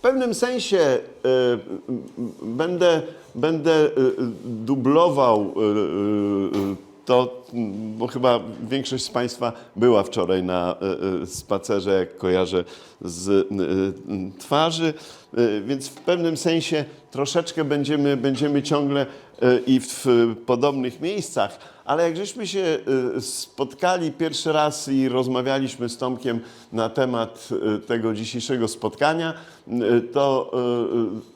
pewnym sensie będę dublował to, bo chyba większość z Państwa była wczoraj na spacerze, jak kojarzę z twarzy, więc w pewnym sensie troszeczkę będziemy ciągle i w podobnych miejscach, ale jak żeśmy się spotkali pierwszy raz i rozmawialiśmy z Tomkiem na temat tego dzisiejszego spotkania, to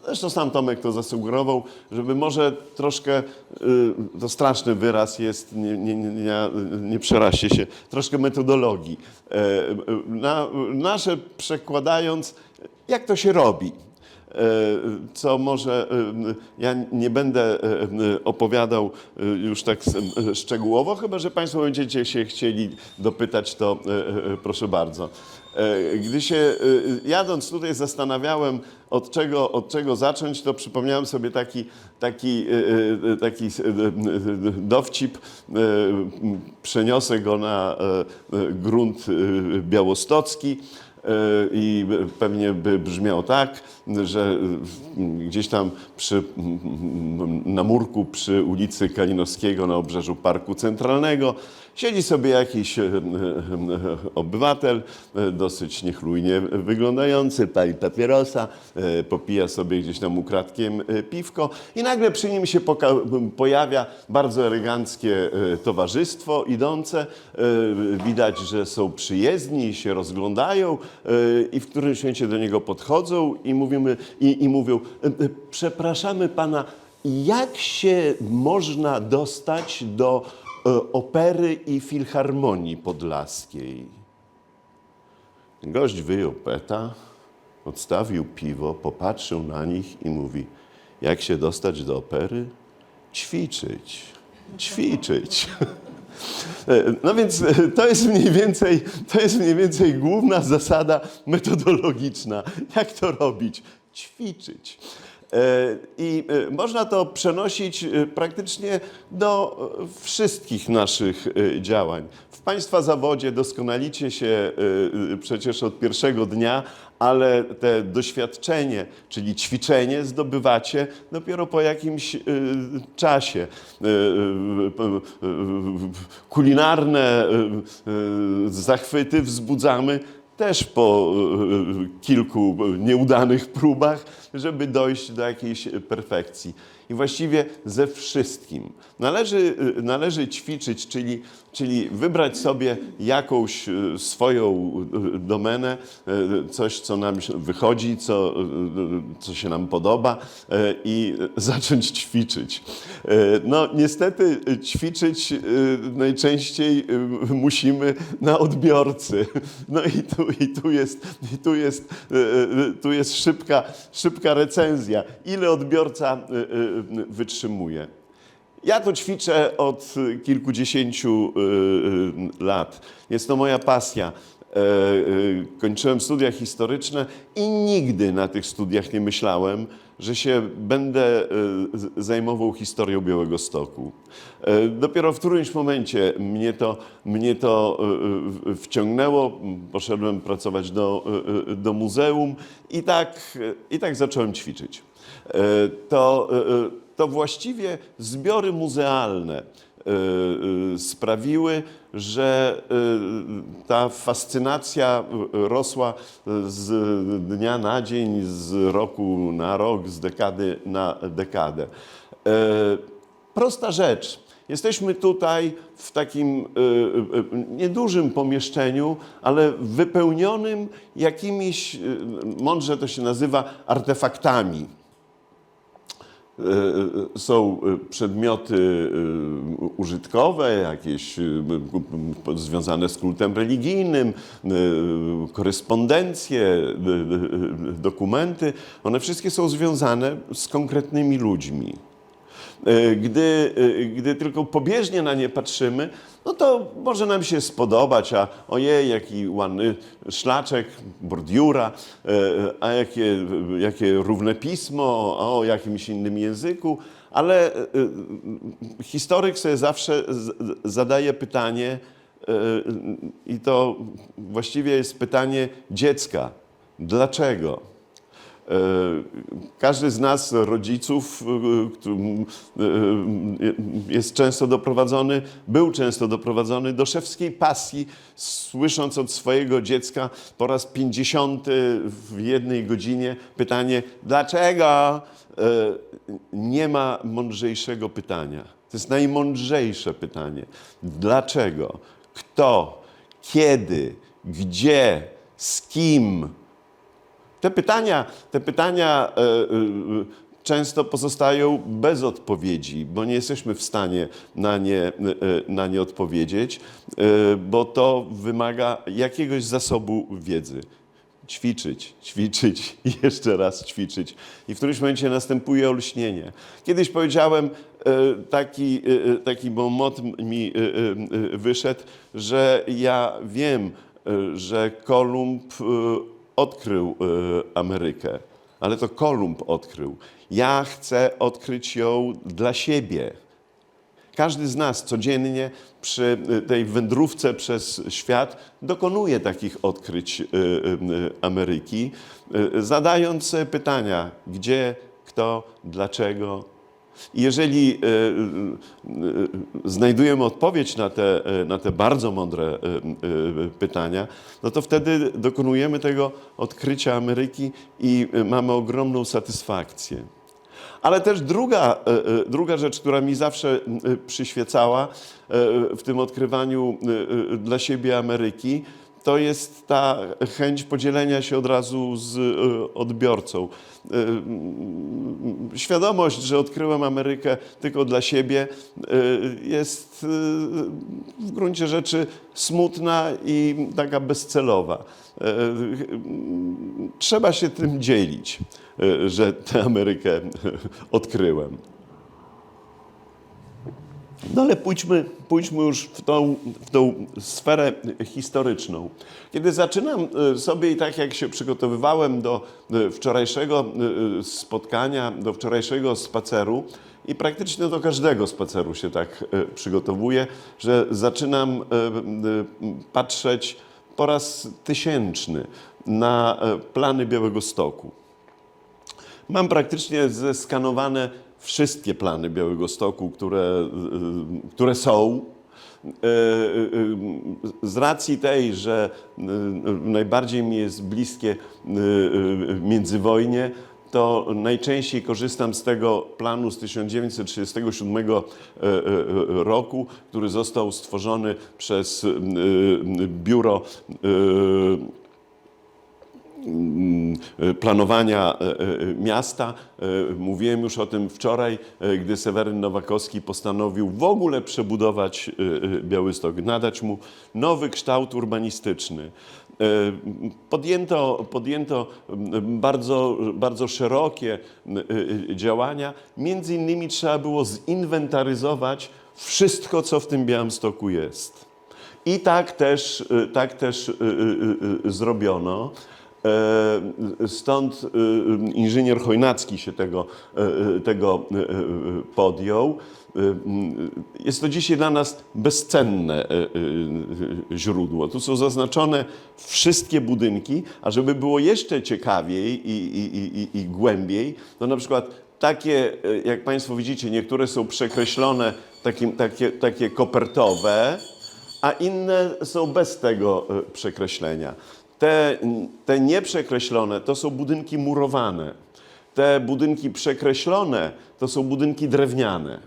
zresztą sam Tomek to zasugerował, żeby może troszkę, to straszny wyraz jest, nie przeraźcie się, troszkę metodologii. Nasze przekładając, jak to się robi. Co może ja nie będę opowiadał już tak szczegółowo, chyba że Państwo będziecie się chcieli dopytać, to proszę bardzo. Gdy się jadąc tutaj zastanawiałem, od czego zacząć, to przypomniałem sobie taki dowcip. Przeniosę go na grunt białostocki. I pewnie by brzmiał tak, że gdzieś tam na murku przy ulicy Kalinowskiego na obrzeżu Parku Centralnego siedzi sobie jakiś obywatel, dosyć niechlujnie wyglądający, pali papierosa, popija sobie gdzieś tam ukradkiem piwko i nagle przy nim się pojawia bardzo eleganckie towarzystwo idące. Widać, że są przyjezdni i się rozglądają i w którymś momencie do niego podchodzą i mówią: przepraszamy pana, jak się można dostać do opery i filharmonii podlaskiej? Gość wyjął peta, odstawił piwo, popatrzył na nich i mówi: jak się dostać do opery? Ćwiczyć, ćwiczyć. No więc to jest mniej więcej główna zasada metodologiczna. Jak to robić? Ćwiczyć. I można to przenosić praktycznie do wszystkich naszych działań. W Państwa zawodzie doskonalicie się przecież od pierwszego dnia, ale te doświadczenie, czyli ćwiczenie zdobywacie dopiero po jakimś czasie. Kulinarne zachwyty wzbudzamy też po kilku nieudanych próbach, żeby dojść do jakiejś perfekcji. I właściwie ze wszystkim. Należy ćwiczyć, czyli wybrać sobie jakąś swoją domenę, coś, co nam wychodzi, co się nam podoba i zacząć ćwiczyć. No niestety ćwiczyć najczęściej musimy na odbiorcy. No i tu jest szybka recenzja. Ile odbiorca wytrzymuje. Ja to ćwiczę od kilkudziesięciu lat. Jest to moja pasja. Kończyłem studia historyczne i nigdy na tych studiach nie myślałem, że się będę zajmował historią Białegostoku. Dopiero w którymś momencie mnie to wciągnęło, poszedłem pracować do muzeum i tak zacząłem ćwiczyć. To właściwie zbiory muzealne sprawiły, że ta fascynacja rosła z dnia na dzień, z roku na rok, z dekady na dekadę. Prosta rzecz. Jesteśmy tutaj w takim niedużym pomieszczeniu, ale wypełnionym jakimiś, mądrze to się nazywa, artefaktami. Są przedmioty użytkowe, jakieś związane z kultem religijnym, korespondencje, dokumenty. One wszystkie są związane z konkretnymi ludźmi. Gdy tylko pobieżnie na nie patrzymy, no to może nam się spodobać, a ojej, jaki ładny szlaczek, bordiura, a jakie równe pismo, o jakimś innym języku, ale historyk sobie zawsze zadaje pytanie, i to właściwie jest pytanie dziecka. Dlaczego? Każdy z nas, rodziców, jest często doprowadzony, był często doprowadzony do szewskiej pasji, słysząc od swojego dziecka po raz 50 w jednej godzinie pytanie: dlaczego? Nie ma mądrzejszego pytania. To jest najmądrzejsze pytanie. Dlaczego? Kto? Kiedy? Gdzie? Z kim? Te pytania często pozostają bez odpowiedzi, bo nie jesteśmy w stanie na nie odpowiedzieć, bo to wymaga jakiegoś zasobu wiedzy. Ćwiczyć, ćwiczyć i jeszcze raz ćwiczyć. I w którymś momencie następuje olśnienie. Kiedyś powiedziałem, taki mot mi wyszedł, że ja wiem, że Kolumb odkrył Amerykę, ale to Kolumb odkrył. Ja chcę odkryć ją dla siebie. Każdy z nas codziennie przy tej wędrówce przez świat dokonuje takich odkryć Ameryki, zadając sobie pytania: gdzie, kto, dlaczego. I jeżeli znajdujemy odpowiedź na te bardzo mądre pytania, no to wtedy dokonujemy tego odkrycia Ameryki i mamy ogromną satysfakcję. Ale też druga rzecz, która mi zawsze przyświecała w tym odkrywaniu dla siebie Ameryki, to jest ta chęć podzielenia się od razu z odbiorcą. Świadomość, że odkryłem Amerykę tylko dla siebie, jest w gruncie rzeczy smutna i taka bezcelowa. Trzeba się tym dzielić, że tę Amerykę odkryłem. No ale pójdźmy już w tą sferę historyczną. Kiedy zaczynam sobie, i tak jak się przygotowywałem do wczorajszego spotkania, do wczorajszego spaceru, i praktycznie do każdego spaceru się tak przygotowuję, że zaczynam patrzeć po raz 1000 na plany Białegostoku. Mam praktycznie zeskanowane wszystkie plany Białegostoku, które są. Z racji tej, że najbardziej mi jest bliskie międzywojnie, to najczęściej korzystam z tego planu z 1937 roku, który został stworzony przez Biuro Planowania Miasta. Mówiłem już o tym wczoraj, gdy Seweryn Nowakowski postanowił w ogóle przebudować Białystok, nadać mu nowy kształt urbanistyczny. Podjęto bardzo szerokie działania. Między innymi trzeba było zinwentaryzować wszystko, co w tym Białymstoku jest. I tak też zrobiono. Stąd inżynier Chojnacki się tego podjął. Jest to dzisiaj dla nas bezcenne źródło. Tu są zaznaczone wszystkie budynki, a żeby było jeszcze ciekawiej i głębiej, to na przykład takie, jak Państwo widzicie, niektóre są przekreślone, takie kopertowe, a inne są bez tego przekreślenia. Te nieprzekreślone to są budynki murowane. Te budynki przekreślone to są budynki drewniane.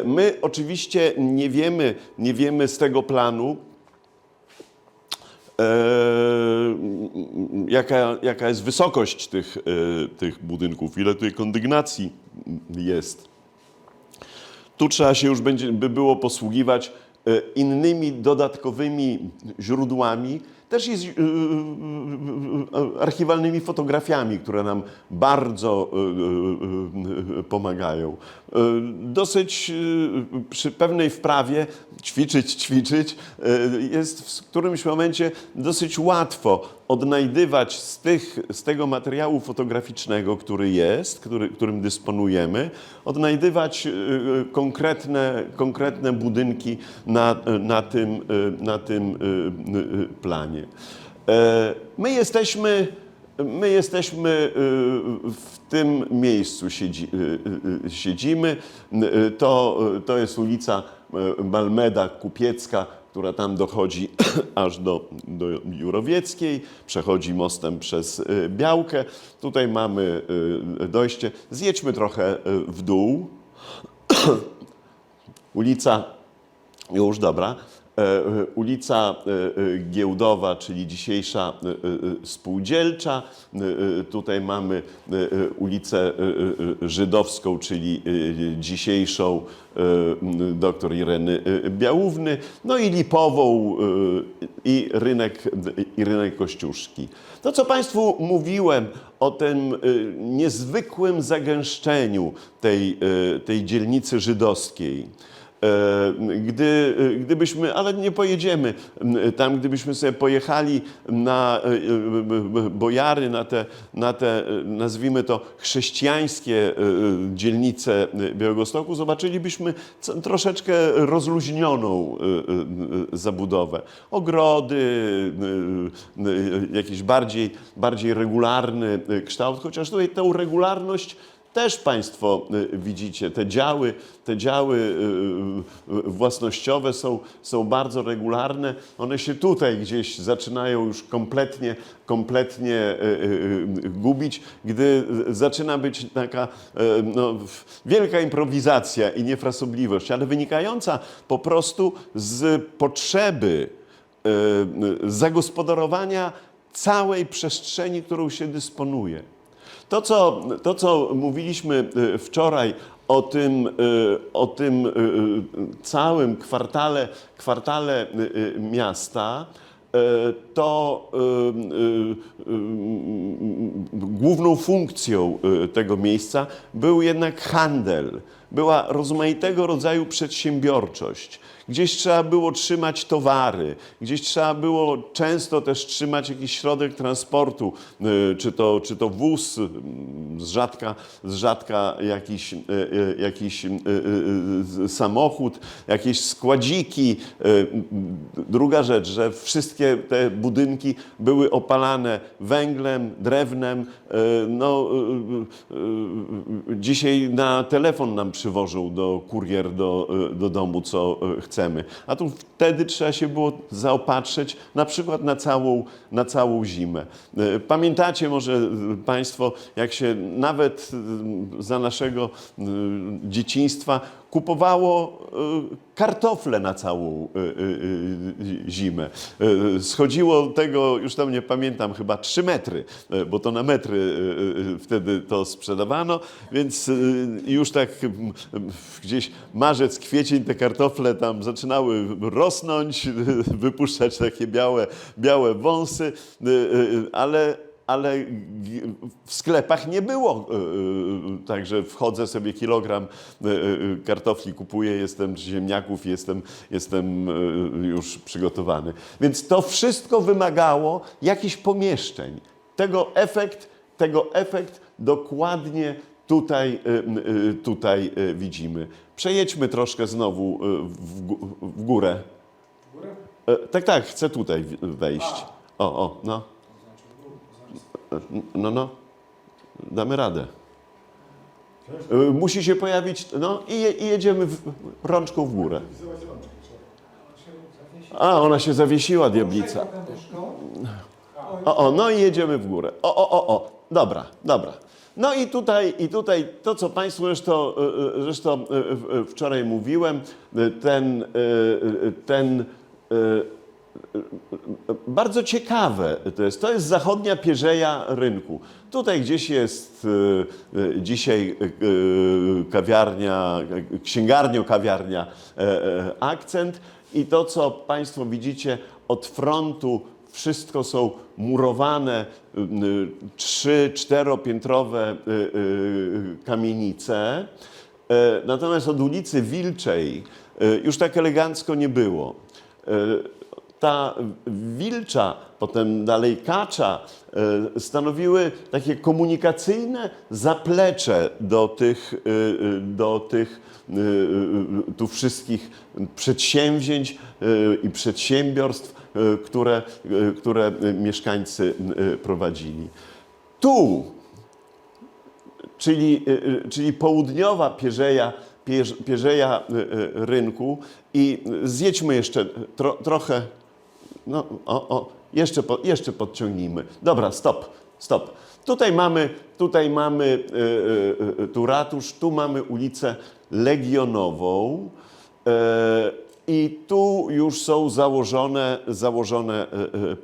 My oczywiście nie wiemy z tego planu, jaka jest wysokość tych budynków, ile tutaj kondygnacji jest. Tu trzeba się już by było posługiwać innymi dodatkowymi źródłami, też jest archiwalnymi fotografiami, które nam bardzo pomagają. Dosyć przy pewnej wprawie ćwiczyć, jest w którymś momencie dosyć łatwo odnajdywać z tego materiału fotograficznego, który jest, którym dysponujemy, odnajdywać konkretne budynki na tym planie. My jesteśmy My jesteśmy w tym miejscu, siedzimy. To jest ulica Malmeda Kupiecka, która tam dochodzi aż do Jurowieckiej, przechodzi mostem przez Białkę. Tutaj mamy dojście. Zjedźmy trochę w dół. Ulica, już dobra. Ulica Giełdowa, czyli dzisiejsza Spółdzielcza. Tutaj mamy ulicę Żydowską, czyli dzisiejszą dr Ireny Białówny. No i Lipową i rynek Kościuszki. To, co Państwu mówiłem o tym niezwykłym zagęszczeniu tej dzielnicy żydowskiej, gdybyśmy, ale nie pojedziemy tam, gdybyśmy sobie pojechali na Bojary, na te, nazwijmy to, chrześcijańskie dzielnice Białegostoku, zobaczylibyśmy troszeczkę rozluźnioną zabudowę. Ogrody, jakiś bardziej regularny kształt, chociaż tutaj tę regularność też Państwo widzicie, te działy własnościowe są bardzo regularne. One się tutaj gdzieś zaczynają już kompletnie gubić, gdy zaczyna być taka wielka improwizacja i niefrasobliwość, ale wynikająca po prostu z potrzeby zagospodarowania całej przestrzeni, którą się dysponuje. To, co mówiliśmy wczoraj o tym całym kwartale miasta, to główną funkcją tego miejsca był jednak handel. Była rozmaitego rodzaju przedsiębiorczość. Gdzieś trzeba było trzymać towary, gdzieś trzeba było często też trzymać jakiś środek transportu, czy to wóz, z rzadka jakiś samochód, jakieś składziki. Druga rzecz, że wszystkie te budynki były opalane węglem, drewnem. Dzisiaj na telefon nam przywożą kurier do domu, co chcemy. A tu wtedy trzeba się było zaopatrzyć na przykład na całą zimę. Pamiętacie może Państwo, jak się nawet za naszego dzieciństwa kupowało kartofle na całą zimę. Schodziło tego, już tam nie pamiętam, chyba 3 metry, bo to na metry wtedy to sprzedawano, więc już tak gdzieś marzec, kwiecień te kartofle tam zaczynały rosnąć, wypuszczać takie białe wąsy, ale w sklepach nie było. Także wchodzę sobie kilogram kartofli, kupuję, ziemniaków, jestem już przygotowany. Więc to wszystko wymagało jakichś pomieszczeń. Tego efekt dokładnie tutaj widzimy. Przejedźmy troszkę znowu w górę. Tak, chcę tutaj wejść. No. No, damy radę. Musi się pojawić, i jedziemy rączką w górę. A, ona się zawiesiła, diablica. No i jedziemy w górę. Dobra. No i tutaj to, co Państwu zresztą wczoraj mówiłem, bardzo ciekawe to jest zachodnia pierzeja rynku. Tutaj gdzieś jest dzisiaj księgarnio-kawiarnia Akcent i to, co Państwo widzicie od frontu, wszystko są murowane 3-4-piętrowe kamienice. Natomiast od ulicy Wilczej już tak elegancko nie było. Ta Wilcza, potem dalej Kacza stanowiły takie komunikacyjne zaplecze do tych tu wszystkich przedsięwzięć i przedsiębiorstw, które mieszkańcy prowadzili. Tu, czyli południowa pierzeja rynku i zjedźmy jeszcze trochę, no jeszcze podciągnijmy. Dobra, stop. Tutaj mamy tu ratusz, tu mamy ulicę Legionową i tu już są założone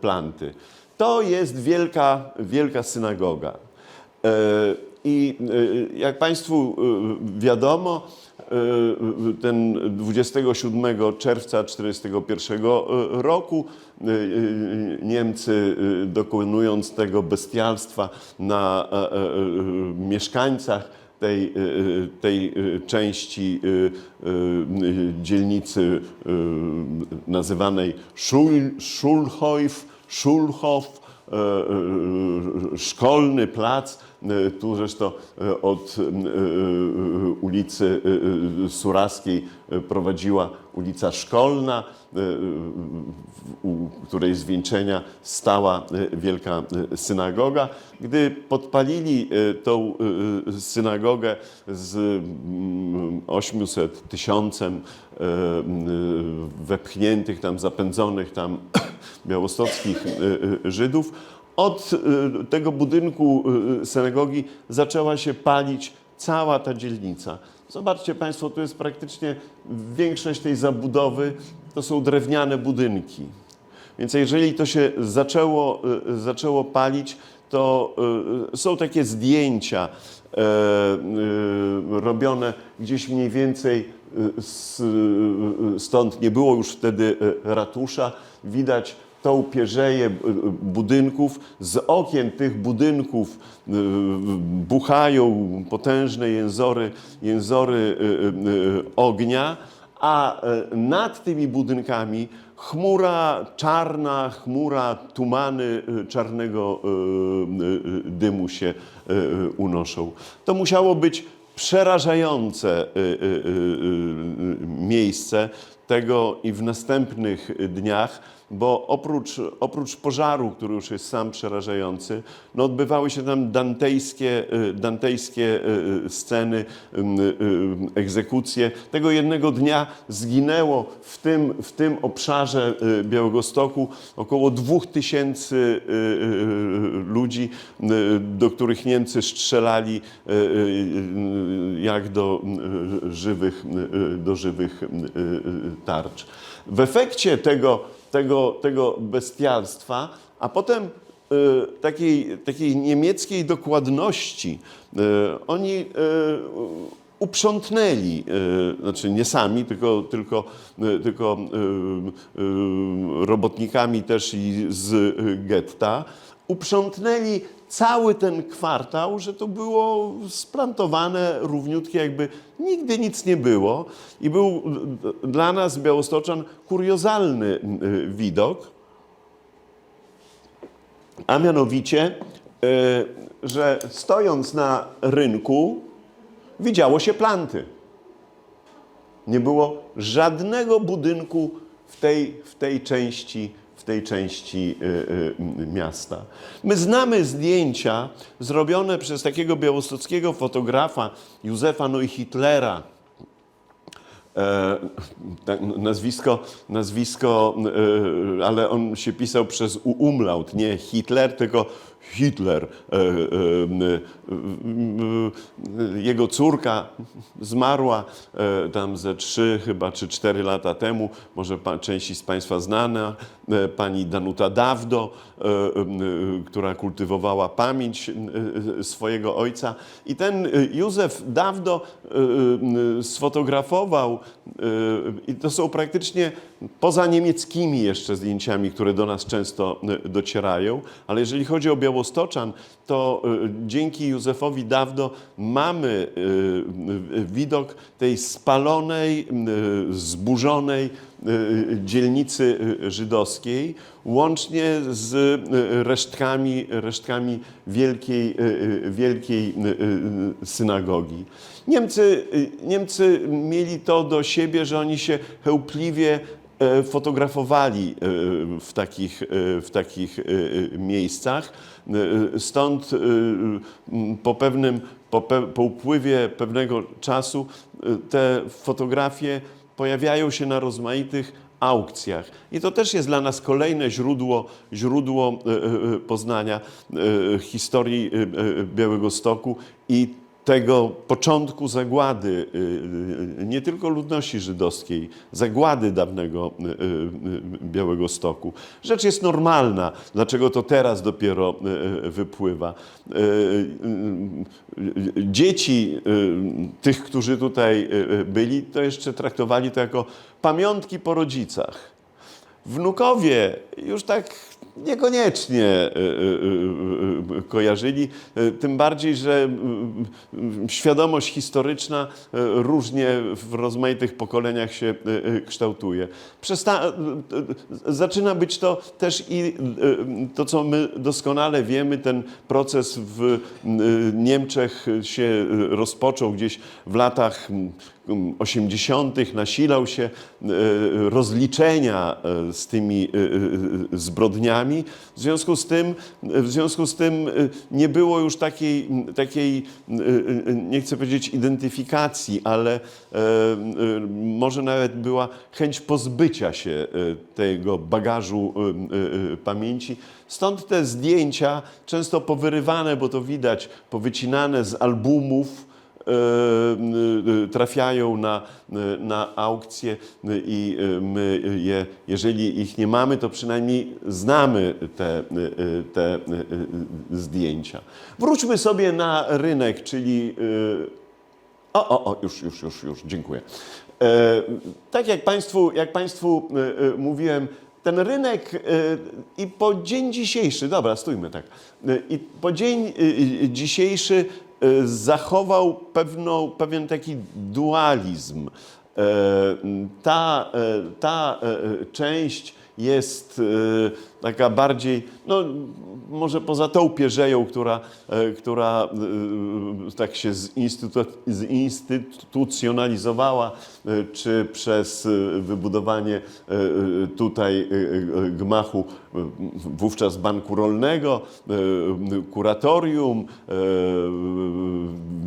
planty. To jest wielka synagoga. I jak Państwu wiadomo, ten 27 czerwca 1941 roku Niemcy, dokonując tego bestialstwa na mieszkańcach tej części dzielnicy nazywanej Schulhof, szkolny plac, tu zresztą od ulicy Suraskiej prowadziła ulica Szkolna, u której zwieńczenia stała wielka synagoga. Gdy podpalili tą synagogę z 800 tysiącem wepchniętych tam, zapędzonych tam białostockich Żydów, od tego budynku synagogi zaczęła się palić cała ta dzielnica. Zobaczcie Państwo, tu jest praktycznie większość tej zabudowy, to są drewniane budynki. Więc jeżeli to się zaczęło palić, to są takie zdjęcia robione gdzieś mniej więcej stąd nie było już wtedy ratusza. Widać tą pierzeję budynków. Z okien tych budynków buchają potężne jęzory ognia, a nad tymi budynkami czarna tumany czarnego dymu się unoszą. To musiało być przerażające miejsce tego i w następnych dniach, bo oprócz pożaru, który już jest sam przerażający, no odbywały się tam dantejskie sceny, egzekucje. Tego jednego dnia zginęło w tym obszarze Białegostoku około 2000 ludzi, do których Niemcy strzelali jak do żywych tarcz. W efekcie tego bestialstwa, a potem takiej niemieckiej dokładności, oni uprzątnęli, znaczy nie sami, tylko robotnikami też i z getta, uprzątnęli cały ten kwartał, że to było splantowane równiutkie, jakby nigdy nic nie było. I był dla nas, białostoczan, kuriozalny widok, a mianowicie, że stojąc na rynku widziało się planty. Nie było żadnego budynku w tej części miasta. My znamy zdjęcia zrobione przez takiego białostockiego fotografa Józefa Hitlera. Nazwisko, ale on się pisał przez umlaut, nie Hitler, tylko Hitler. Jego córka zmarła tam ze 3 chyba czy 4 lata temu, może części z Państwa znana, pani Danuta Dawdo, która kultywowała pamięć swojego ojca. I ten Józef Dawdo sfotografował, i to są praktycznie poza niemieckimi jeszcze zdjęciami, które do nas często docierają, ale jeżeli chodzi o Białostoczan, to dzięki Józefowi Dawdo mamy widok tej spalonej, zburzonej dzielnicy żydowskiej, łącznie z resztkami wielkiej synagogi. Niemcy mieli to do siebie, że oni się chełpliwie fotografowali w takich miejscach. Stąd po upływie pewnego czasu te fotografie pojawiają się na rozmaitych aukcjach. I to też jest dla nas kolejne źródło poznania historii Białegostoku i tego początku zagłady, nie tylko ludności żydowskiej, zagłady dawnego Białegostoku. Rzecz jest normalna. Dlaczego to teraz dopiero wypływa? Dzieci tych, którzy tutaj byli, to jeszcze traktowali to jako pamiątki po rodzicach. Wnukowie już tak niekoniecznie kojarzyli, tym bardziej, że świadomość historyczna różnie w rozmaitych pokoleniach się kształtuje. Zaczyna być to też i to, co my doskonale wiemy, ten proces w Niemczech się rozpoczął gdzieś w latach 80. nasilał się rozliczenia z tymi zbrodniami. W związku z tym nie było już takiej, nie chcę powiedzieć identyfikacji, ale może nawet była chęć pozbycia się tego bagażu pamięci. Stąd te zdjęcia, często powyrywane, bo to widać, powycinane z albumów, trafiają na aukcję i my jeżeli ich nie mamy, to przynajmniej znamy te zdjęcia. Wróćmy sobie na rynek, czyli... Już, dziękuję. Tak jak Państwu mówiłem, ten rynek i po dzień dzisiejszy, dobra, stójmy tak, i po dzień dzisiejszy zachował pewien taki dualizm. Ta część jest taka bardziej, no może poza tą pierzeją, która tak się zinstytucjonalizowała, czy przez wybudowanie tutaj gmachu wówczas Banku Rolnego, kuratorium,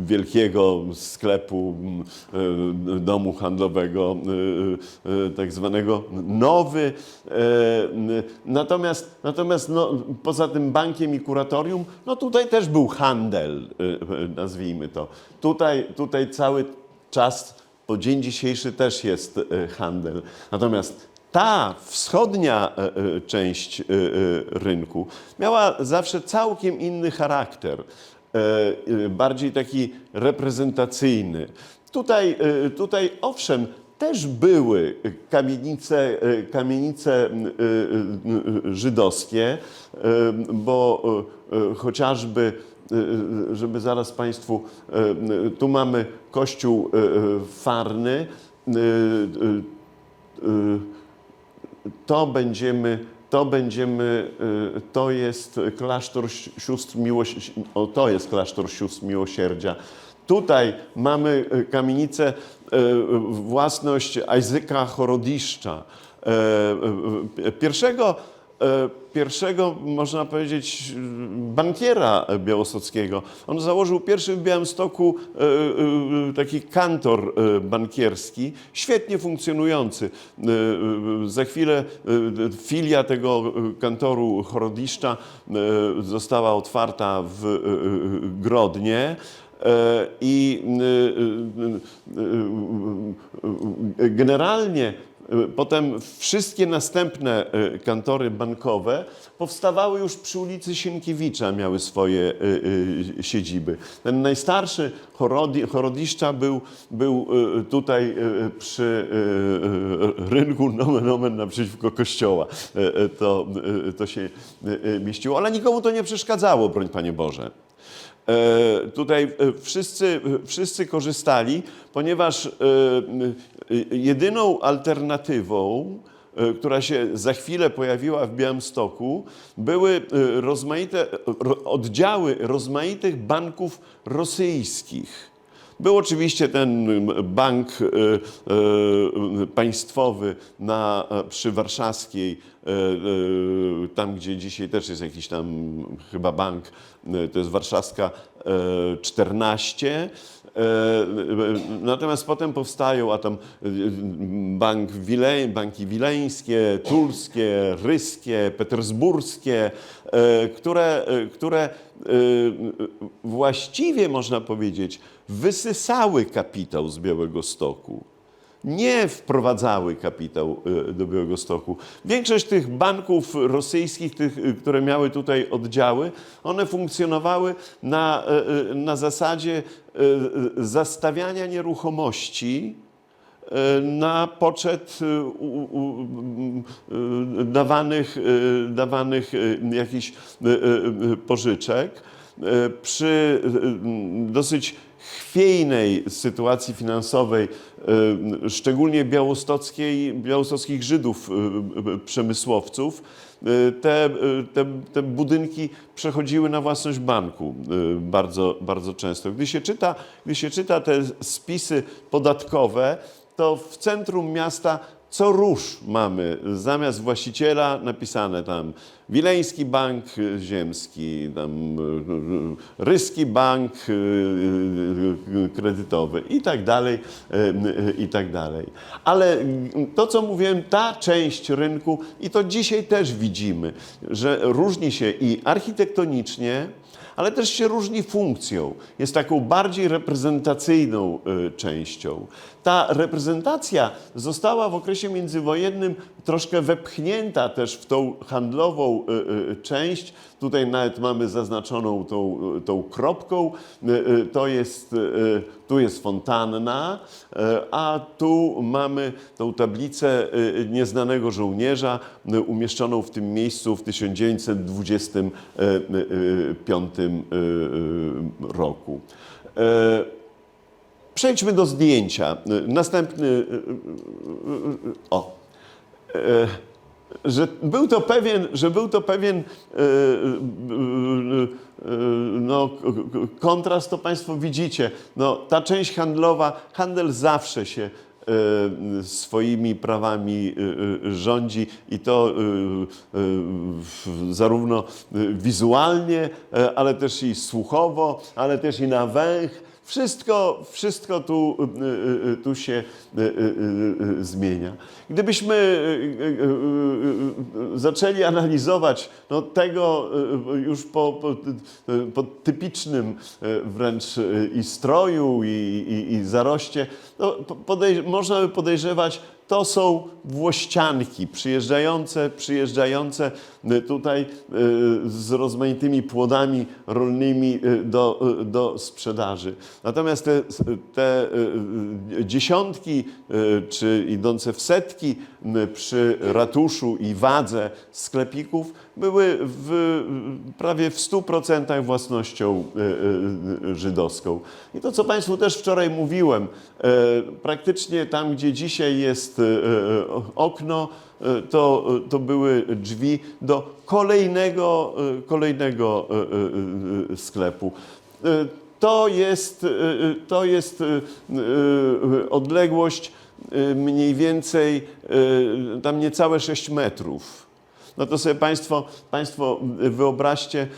wielkiego sklepu, domu handlowego, tak zwanego Nowy. Natomiast no, poza tym bankiem i kuratorium, no tutaj też był handel, nazwijmy to. Tutaj cały czas, po dzień dzisiejszy też jest handel. Natomiast ta wschodnia część rynku miała zawsze całkiem inny charakter, bardziej taki reprezentacyjny. Tutaj owszem, też były kamienice żydowskie, bo chociażby, żeby zaraz Państwu, tu mamy kościół farny, to jest klasztor sióstr Miłosierdzia. Tutaj mamy kamienicę, własność Isaaca Horodiszcza, pierwszego, można powiedzieć, bankiera białostockiego. On założył pierwszy w Białymstoku taki kantor bankierski, świetnie funkcjonujący. Za chwilę filia tego kantoru Horodiszcza została otwarta w Grodnie. I generalnie potem wszystkie następne kantory bankowe powstawały już przy ulicy Sienkiewicza, miały swoje siedziby. Ten najstarszy Horodiszcza był tutaj przy rynku, nomen omen, naprzeciwko kościoła. To się mieściło, ale nikomu to nie przeszkadzało, broń Panie Boże. Tutaj wszyscy korzystali, ponieważ jedyną alternatywą, która się za chwilę pojawiła w Białymstoku, były oddziały rozmaitych banków rosyjskich. Był oczywiście ten bank państwowy przy Warszawskiej, tam gdzie dzisiaj też jest jakiś tam chyba bank, to jest Warszawska 14. Natomiast potem powstają, a tam banki wileńskie, tulskie, ryskie, petersburskie, które właściwie można powiedzieć wysysały kapitał z Białegostoku. Nie wprowadzały kapitał do Białegostoku. Większość tych banków rosyjskich, które miały tutaj oddziały, one funkcjonowały na zasadzie zastawiania nieruchomości na poczet dawanych jakichś pożyczek. Przy dosyć chwiejnej sytuacji finansowej, szczególnie białostockich Żydów przemysłowców, te budynki przechodziły na własność banku bardzo, bardzo często. Gdy się czyta te spisy podatkowe, to w centrum miasta co rusz mamy zamiast właściciela napisane tam Wileński Bank Ziemski, tam Ryski Bank Kredytowy i tak dalej, i tak dalej. Ale to, co mówiłem, ta część rynku, i to dzisiaj też widzimy, że różni się i architektonicznie, ale też się różni funkcją. Jest taką bardziej reprezentacyjną częścią. Ta reprezentacja została w okresie międzywojennym troszkę wepchnięta też w tą handlową część. Tutaj nawet mamy zaznaczoną tą kropką. Tu jest fontanna, a tu mamy tą tablicę nieznanego żołnierza umieszczoną w tym miejscu w 1925 roku. Przejdźmy do zdjęcia. Następny. Że był to pewien kontrast, to Państwo widzicie. No, ta część handlowa, handel zawsze się swoimi prawami rządzi i to zarówno wizualnie, ale też i słuchowo, ale też i na węch. Wszystko tu się zmienia. Gdybyśmy zaczęli analizować tego już po typicznym wręcz i stroju, i zaroście, można by podejrzewać, to są włościanki przyjeżdżające tutaj z rozmaitymi płodami rolnymi do sprzedaży. Natomiast te dziesiątki, czy idące w setki przy ratuszu i wadze sklepików były prawie w 100% własnością żydowską. I to, co Państwu też wczoraj mówiłem, praktycznie tam, gdzie dzisiaj jest okno, to były drzwi do kolejnego sklepu. To jest odległość mniej więcej tam niecałe 6 metrów. No to sobie Państwo wyobraźcie,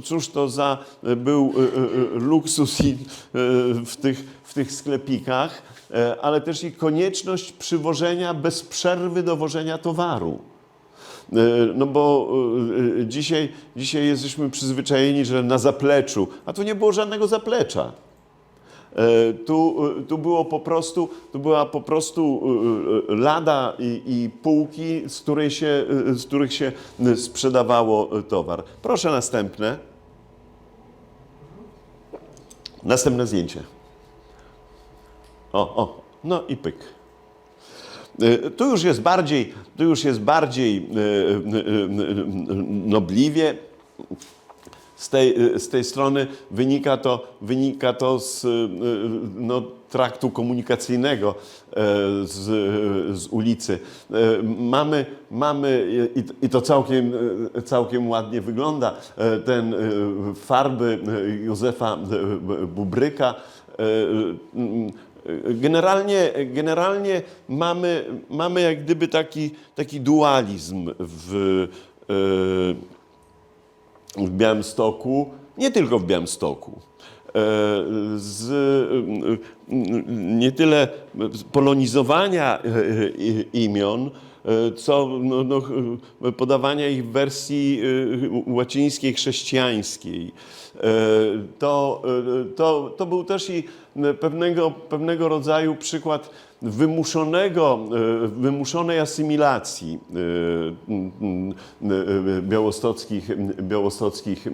cóż to za był luksus w tych sklepikach, ale też i konieczność przywożenia bez przerwy dowożenia towaru. No bo dzisiaj jesteśmy przyzwyczajeni, że na zapleczu, a tu nie było żadnego zaplecza. Tu była po prostu lada i półki, z których się sprzedawało towar. Proszę następne zdjęcie. No i pyk. Tu już jest bardziej nobliwie. Z tej strony wynika to z traktu komunikacyjnego z ulicy. Mamy i to całkiem ładnie wygląda, ten farby Józefa Bubryka, Generalnie mamy jak gdyby taki dualizm w Białymstoku, nie tylko w Białymstoku. Nie tyle polonizowania imion, co podawania ich w wersji łacińskiej, chrześcijańskiej. To był też i pewnego rodzaju przykład wymuszonej asymilacji białostockich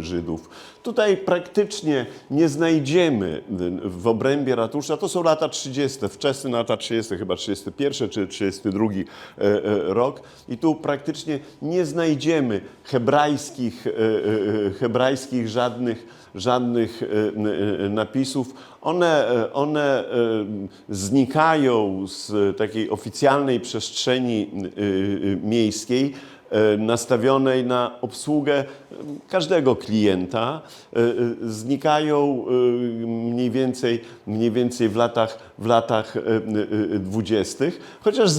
Żydów. Tutaj praktycznie nie znajdziemy w obrębie ratusza, to są lata 30., wczesne lata 30., chyba 31 czy 32 rok, i tu praktycznie nie znajdziemy hebrajskich żadnych napisów. One znikają z takiej oficjalnej przestrzeni miejskiej, nastawionej na obsługę każdego klienta. Znikają mniej więcej w latach 20., chociaż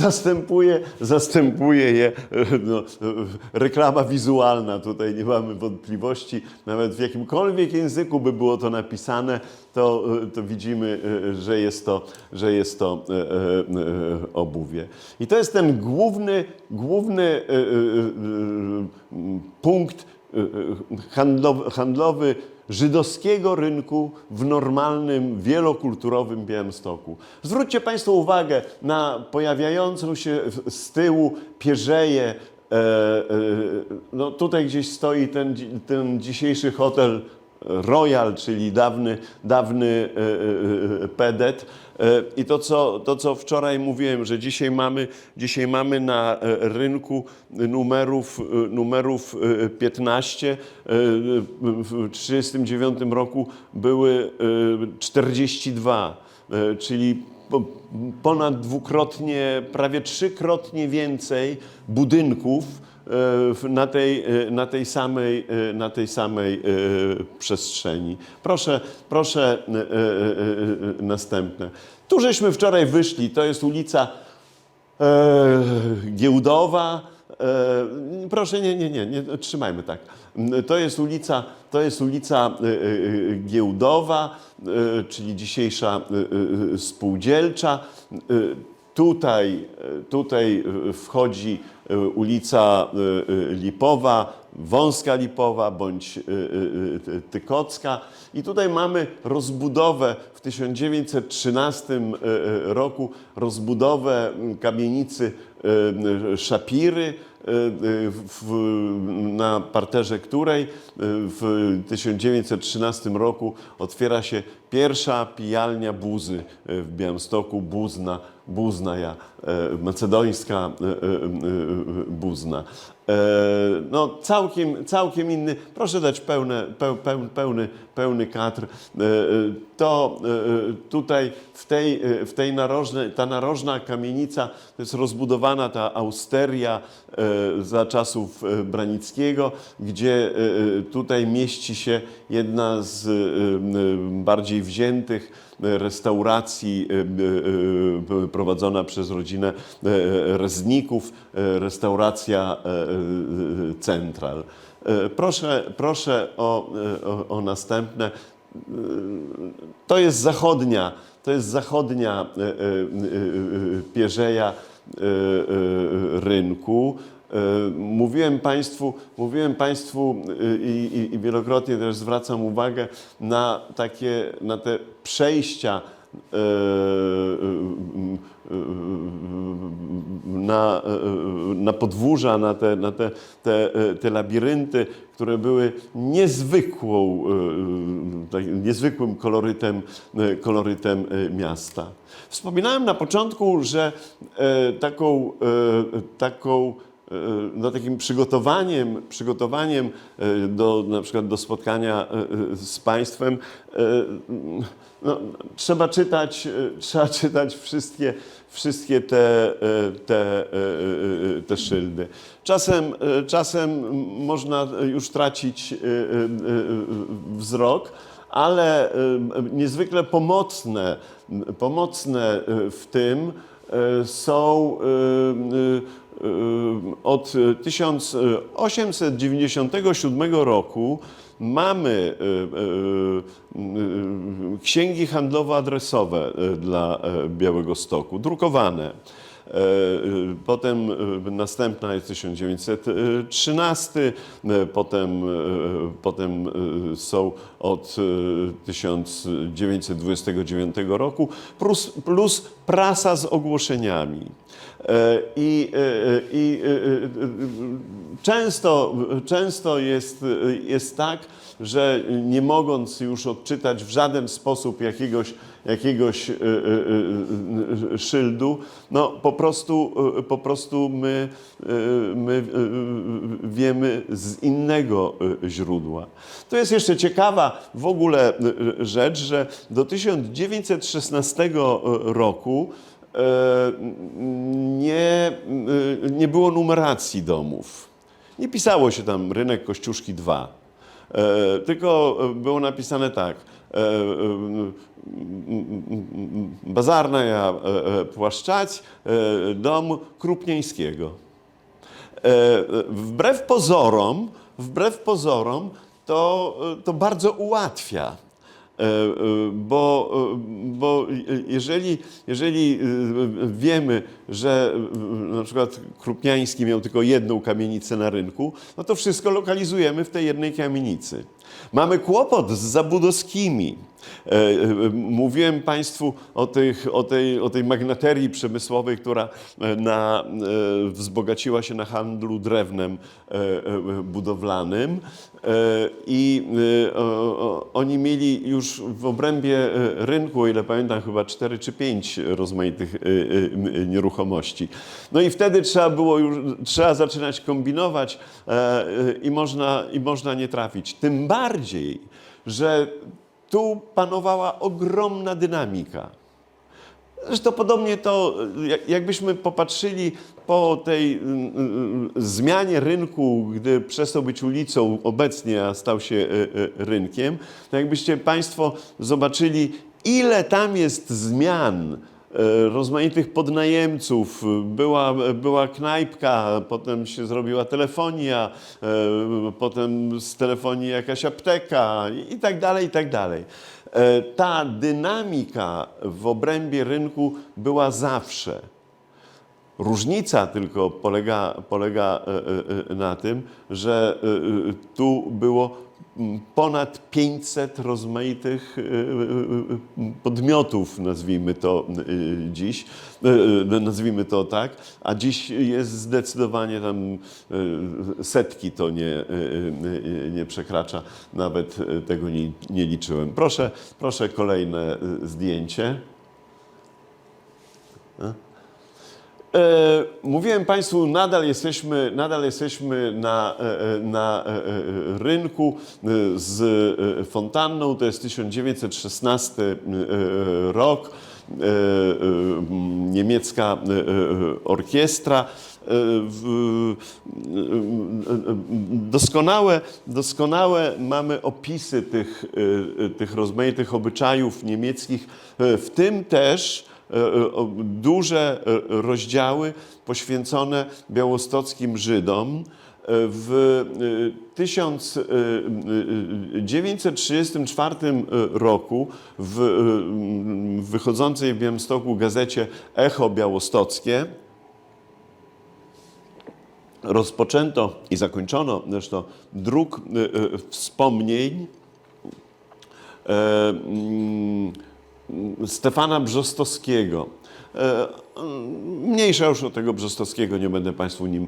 zastępuje je reklama wizualna. Tutaj nie mamy wątpliwości, nawet w jakimkolwiek języku by było to napisane, to widzimy, że jest to obuwie. I to jest ten główny punkt handlowy żydowskiego rynku w normalnym, wielokulturowym Białymstoku. Zwróćcie Państwo uwagę na pojawiającą się z tyłu pierzeję. No tutaj gdzieś stoi ten dzisiejszy hotel Royal, czyli dawny Pedet. I to, co wczoraj mówiłem, że dzisiaj mamy na rynku numerów 15. W 1939 roku były 42, czyli ponad dwukrotnie, prawie trzykrotnie więcej budynków na tej samej przestrzeni. Proszę następne. Tu żeśmy wczoraj wyszli, to jest ulica Giełdowa. Proszę, nie, trzymajmy tak. To jest ulica Giełdowa, czyli dzisiejsza Spółdzielcza. Tutaj wchodzi ulica Lipowa, Wąska Lipowa bądź Tykocka. I tutaj mamy rozbudowę w 1913 roku, rozbudowę kamienicy Szapiry, na parterze której w 1913 roku otwiera się pierwsza pijalnia Buzy w Białymstoku, Buznaja, macedońska Buzna. No, całkiem inny. Proszę dać pełny kadr. To tutaj ta narożna kamienica, to jest rozbudowana ta austeria za czasów Branickiego, gdzie tutaj mieści się jedna z bardziej wziętych restauracji prowadzona przez rodzinę Rezników, restauracja Central. Proszę o następne. To jest zachodnia pierzeja rynku. Mówiłem Państwu i wielokrotnie też zwracam uwagę na te przejścia na podwórza, na te labirynty, które były niezwykłym kolorytem miasta. Wspominałem na początku, że taką no, takim przygotowaniem na przykład do spotkania z państwem, no, trzeba czytać wszystkie te szyldy. Czasem można już tracić wzrok, ale niezwykle pomocne w tym są od 1897 roku mamy księgi handlowo-adresowe dla Białegostoku, drukowane. Potem następna jest 1913, potem są od 1929 roku, plus prasa z ogłoszeniami. Często jest tak, że nie mogąc już odczytać w żaden sposób jakiegoś szyldu, no po prostu my wiemy z innego źródła. To jest jeszcze ciekawa w ogóle rzecz, że do 1916 roku nie było numeracji domów. Nie pisało się tam rynek Kościuszki 2, tylko było napisane tak: Bazarna Płaszczać, dom Krupnieńskiego. Wbrew pozorom to bardzo ułatwia. Bo jeżeli wiemy, że na przykład Krupniański miał tylko jedną kamienicę na rynku, no to wszystko lokalizujemy w tej jednej kamienicy. Mamy kłopot z Zabudowskimi. Mówiłem Państwu o tej magnaterii przemysłowej, która wzbogaciła się na handlu drewnem budowlanym i oni mieli już w obrębie rynku, o ile pamiętam, chyba 4 czy 5 rozmaitych nieruchomości. No i wtedy trzeba zaczynać kombinować i można nie trafić. Tym bardziej, że tu panowała ogromna dynamika. Zresztą podobnie to, jakbyśmy popatrzyli po tej zmianie rynku, gdy przestał być ulicą obecnie, a stał się rynkiem, to jakbyście Państwo zobaczyli, ile tam jest zmian, rozmaitych podnajemców, była knajpka, potem się zrobiła telefonia, potem z telefonii jakaś apteka i tak dalej, i tak dalej. Ta dynamika w obrębie rynku była zawsze. Różnica tylko polega na tym, że tu było ponad 500 rozmaitych podmiotów, nazwijmy to tak, a dziś jest zdecydowanie tam setki, to nie przekracza, nawet tego nie liczyłem. Proszę kolejne zdjęcie. Mówiłem Państwu, nadal jesteśmy na rynku z fontanną, to jest 1916 rok, niemiecka orkiestra. Doskonałe mamy opisy tych rozmaitych obyczajów niemieckich, w tym też duże rozdziały poświęcone białostockim Żydom. W 1934 roku w wychodzącej w Białymstoku gazecie Echo Białostockie rozpoczęto i zakończono zresztą druk wspomnień Stefana Brzostowskiego. Mniejsza już o tego Brzostowskiego, nie będę Państwu nim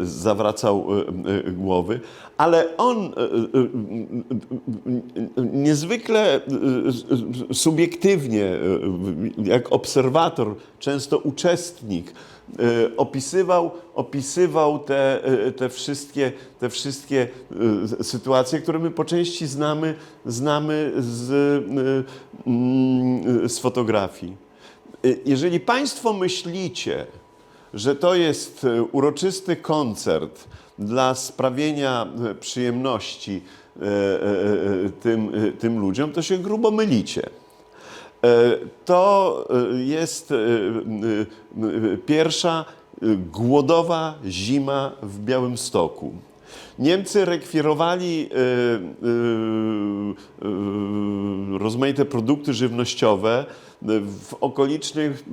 zawracał głowy, ale on niezwykle subiektywnie, jak obserwator, często uczestnik, opisywał te wszystkie sytuacje, które my po części znamy z fotografii. Jeżeli Państwo myślicie, że to jest uroczysty koncert dla sprawienia przyjemności tym ludziom, to się grubo mylicie. To jest pierwsza głodowa zima w Białymstoku. Niemcy rekwirowali rozmaite produkty żywnościowe w okolicznych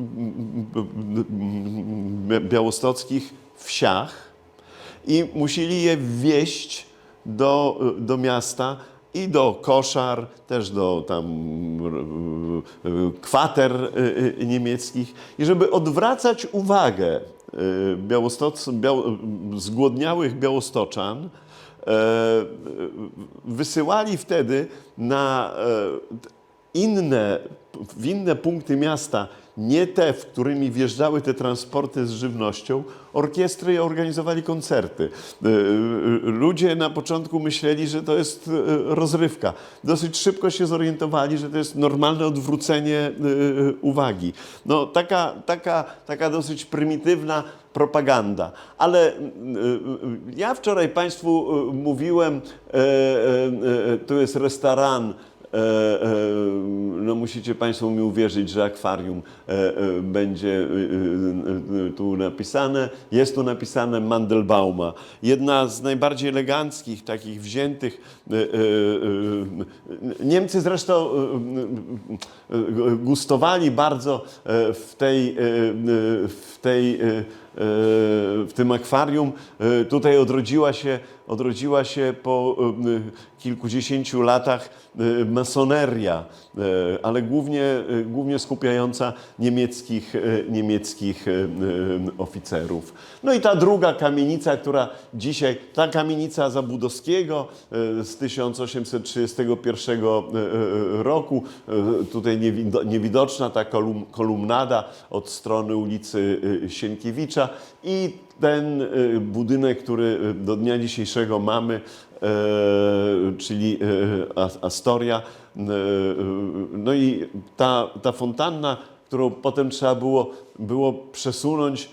białostockich wsiach i musieli je wwieźć do miasta i do koszar, też do tam kwater niemieckich. I żeby odwracać uwagę zgłodniałych białostoczan, wysyłali wtedy w inne punkty miasta, nie te, w którymi wjeżdżały te transporty z żywnością, orkiestry i organizowali koncerty. Ludzie na początku myśleli, że to jest rozrywka. Dosyć szybko się zorientowali, że to jest normalne odwrócenie uwagi. No, taka dosyć prymitywna propaganda. Ale ja wczoraj Państwu mówiłem, tu jest restaurant, no musicie Państwo mi uwierzyć, że akwarium będzie tu napisane. Jest tu napisane Mandelbauma. Jedna z najbardziej eleganckich, takich wziętych. Niemcy zresztą gustowali bardzo w tym akwarium. Tutaj odrodziła się po kilkudziesięciu latach masoneria, ale głównie skupiająca niemieckich oficerów. No i ta druga kamienica, która dzisiaj, ta kamienica Zabudowskiego z 1831 roku, tutaj niewidoczna ta kolumnada od strony ulicy Sienkiewicza i ten budynek, który do dnia dzisiejszego mamy, czyli Astoria. No i ta fontanna, którą potem trzeba było przesunąć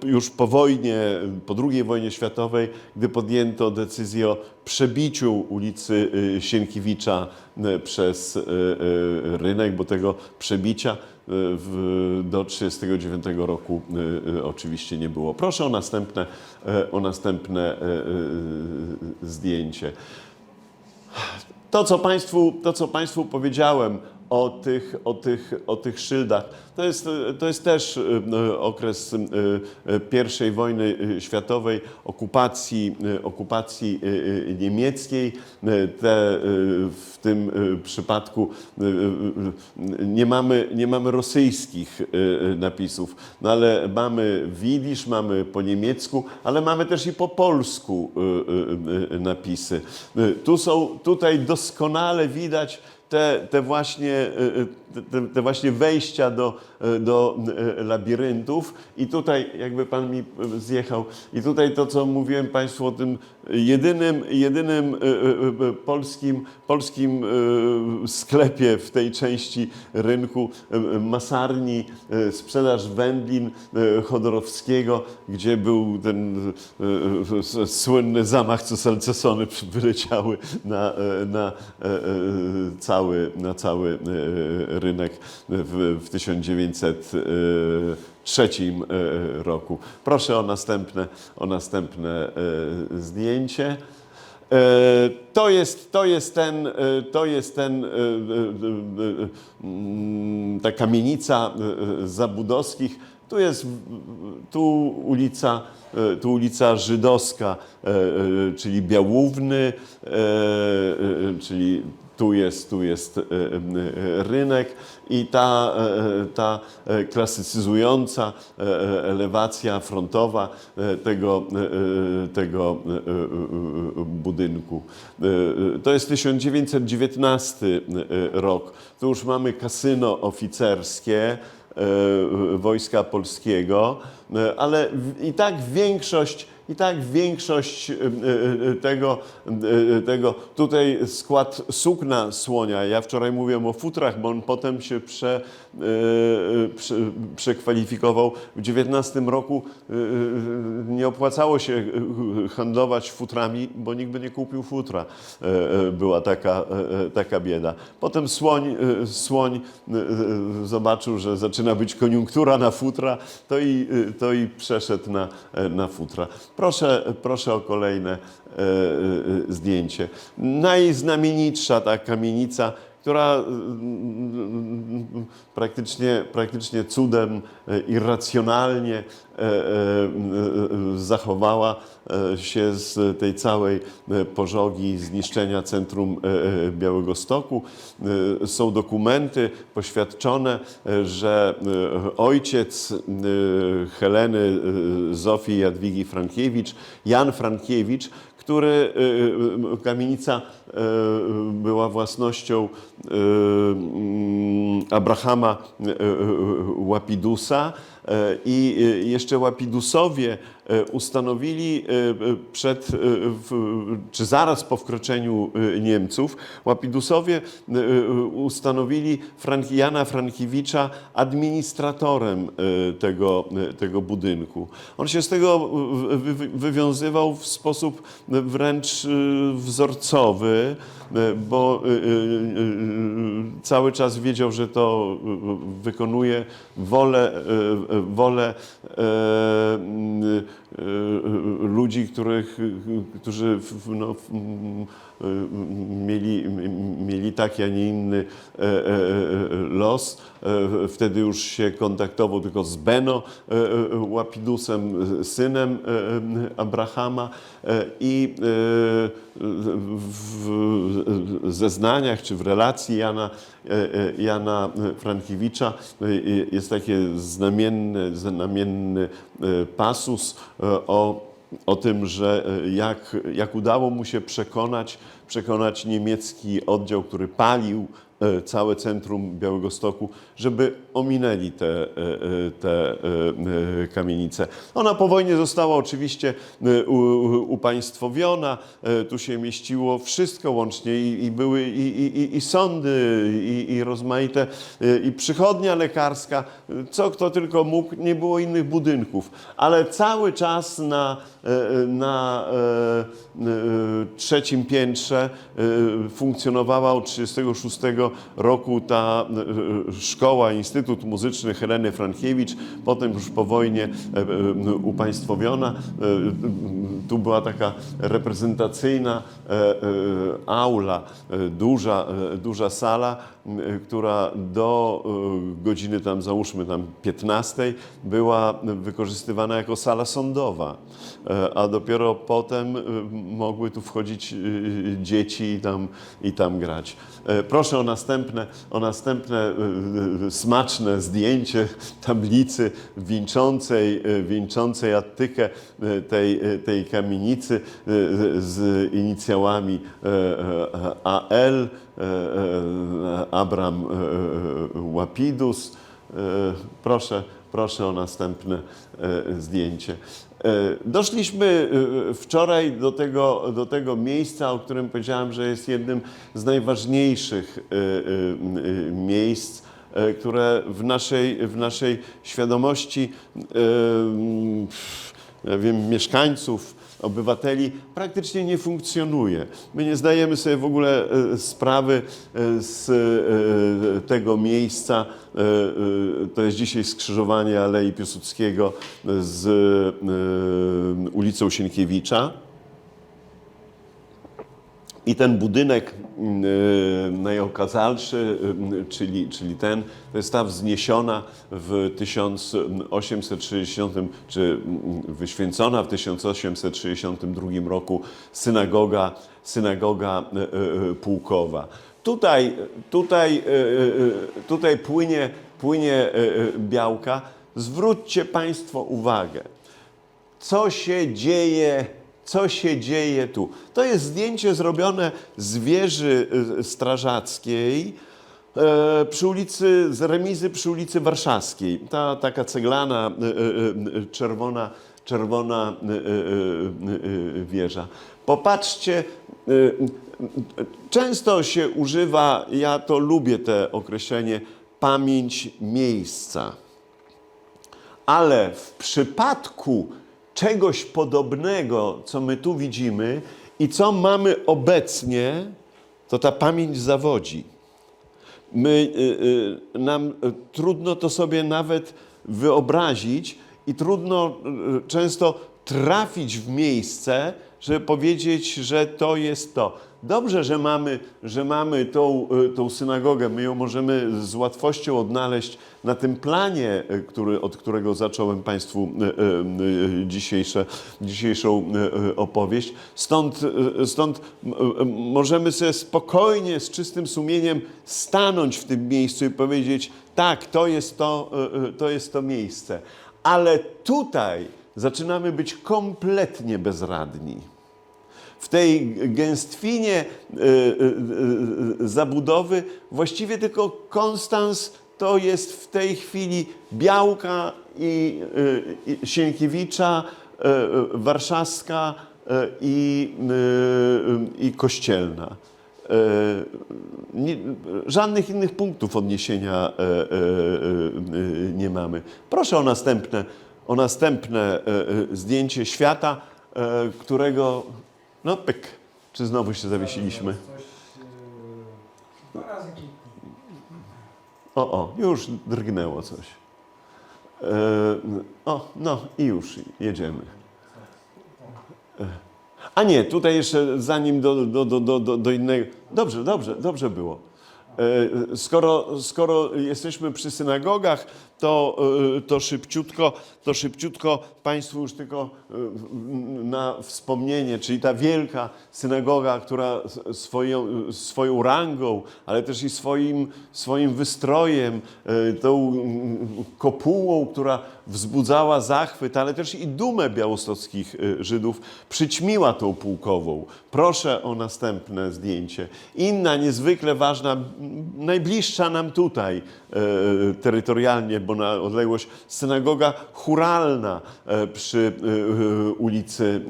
już po wojnie, po II wojnie światowej, gdy podjęto decyzję o przebiciu ulicy Sienkiewicza przez rynek, bo tego przebicia do 1939 roku oczywiście nie było. Proszę o następne zdjęcie. To, co Państwu powiedziałem o tych szyldach, to jest też okres I wojny światowej, okupacji niemieckiej. W tym przypadku nie mamy rosyjskich napisów, no ale mamy widzisz, mamy po niemiecku, ale mamy też i po polsku napisy. Tutaj doskonale widać te właśnie wejścia do labiryntów i tutaj, jakby Pan mi zjechał, i tutaj to, co mówiłem Państwu o tym jedynym polskim sklepie w tej części rynku, masarni, sprzedaż wędlin Chodorowskiego, gdzie był ten słynny zamach, co salcesony wyleciały na cały rynek w 1903 roku. Proszę o następne zdjęcie. Ta kamienica Zabudowskich. tu ulica Żydowska, czyli Białówny, czyli tu jest rynek i ta klasycyzująca elewacja frontowa tego budynku. To jest 1919 rok. Tu już mamy kasyno oficerskie Wojska Polskiego, ale i tak większość tego, tutaj skład sukna słonia. Ja wczoraj mówiłem o futrach, bo on potem się przekwalifikował. W 19 roku nie opłacało się handlować futrami, bo nikt by nie kupił futra. Była taka bieda. Potem słoń zobaczył, że zaczyna być koniunktura na futra, to i przeszedł na futra. Proszę o kolejne zdjęcie. Najznamienitsza ta kamienica, która praktycznie cudem irracjonalnie zachowała się z tej całej pożogi zniszczenia centrum Białegostoku. Są dokumenty poświadczone, że ojciec Heleny, Zofii Jadwigi Frankiewicz, Jan Frankiewicz, kamienica była własnością Abrahama Łapidusa i jeszcze Łapidusowie ustanowili czy zaraz po wkroczeniu Niemców, Łapidusowie ustanowili Jana Frankiewicza administratorem tego budynku. On się z tego wywiązywał w sposób wręcz wzorcowy, bo cały czas wiedział, że to wykonuje wolę ludzi, którzy mieli taki, a nie inny los. Wtedy już się kontaktował tylko z Beno Łapidusem, synem Abrahama, i w zeznaniach czy w relacji Jana Frankiewicza jest taki znamienny pasus o tym, że jak udało mu się przekonać niemiecki oddział, który palił całe centrum Białegostoku, żeby ominęli te kamienice. Ona po wojnie została oczywiście upaństwowiona. Tu się mieściło wszystko łącznie i były i sądy, i rozmaite, i przychodnia lekarska, co kto tylko mógł. Nie było innych budynków, ale cały czas na trzecim piętrze funkcjonowała od 1936 roku ta szkoła, Instytut Muzyczny Heleny Frankiewicz, potem już po wojnie upaństwowiona. Tu była taka reprezentacyjna aula, duża sala, która do godziny tam, załóżmy 15, była wykorzystywana jako sala sądowa, a dopiero potem mogły tu wchodzić dzieci i tam grać. Proszę o następne smaczne zdjęcie tablicy wieńczącej attykę tej kamienicy z inicjałami AL, Abram Łapidus. Proszę o następne zdjęcie. Doszliśmy wczoraj do tego miejsca, o którym powiedziałem, że jest jednym z najważniejszych miejsc, które w naszej świadomości, mieszkańców, obywateli praktycznie nie funkcjonuje. My nie zdajemy sobie w ogóle sprawy z tego miejsca. To jest dzisiaj skrzyżowanie Alei Piłsudskiego z ulicą Sienkiewicza. I ten budynek najokazalszy, czyli ten, to jest ta wzniesiona w 1860, czy wyświęcona w 1862 roku synagoga pułkowa. Tutaj płynie Białka. Zwróćcie Państwo uwagę, co się dzieje tu. To jest zdjęcie zrobione z wieży strażackiej z remizy przy ulicy Warszawskiej. Ta taka ceglana, czerwona wieża. Popatrzcie, często się używa, ja to lubię to określenie, pamięć miejsca. Ale w przypadku czegoś podobnego, co my tu widzimy i co mamy obecnie, to ta pamięć zawodzi. Nam trudno to sobie nawet wyobrazić i trudno często trafić w miejsce, żeby powiedzieć, że to jest to. Dobrze, że mamy tą synagogę. My ją możemy z łatwością odnaleźć na tym planie, od którego zacząłem Państwu dzisiejszą opowieść. Stąd możemy sobie spokojnie, z czystym sumieniem stanąć w tym miejscu i powiedzieć, tak, to jest to miejsce. Ale tutaj zaczynamy być kompletnie bezradni. W tej gęstwinie zabudowy właściwie tylko Konstans to jest w tej chwili Białka i Sienkiewicza, Warszawska i Kościelna. Żadnych innych punktów odniesienia nie mamy. Proszę o następne zdjęcie świata, którego... No pyk, czy znowu się zawiesiliśmy? Już drgnęło coś. No i już jedziemy. A nie, tutaj jeszcze zanim do innego... Dobrze było. Skoro jesteśmy przy synagogach, to szybciutko Państwu już tylko na wspomnienie, czyli ta wielka synagoga, która swoją rangą, ale też i swoim wystrojem, tą kopułą, która wzbudzała zachwyt, ale też i dumę białostockich Żydów, przyćmiła tą pułkową. Proszę o następne zdjęcie. Inna niezwykle ważna, najbliższa nam tutaj terytorialnie, bo na odległość, synagoga chóralna przy ulicy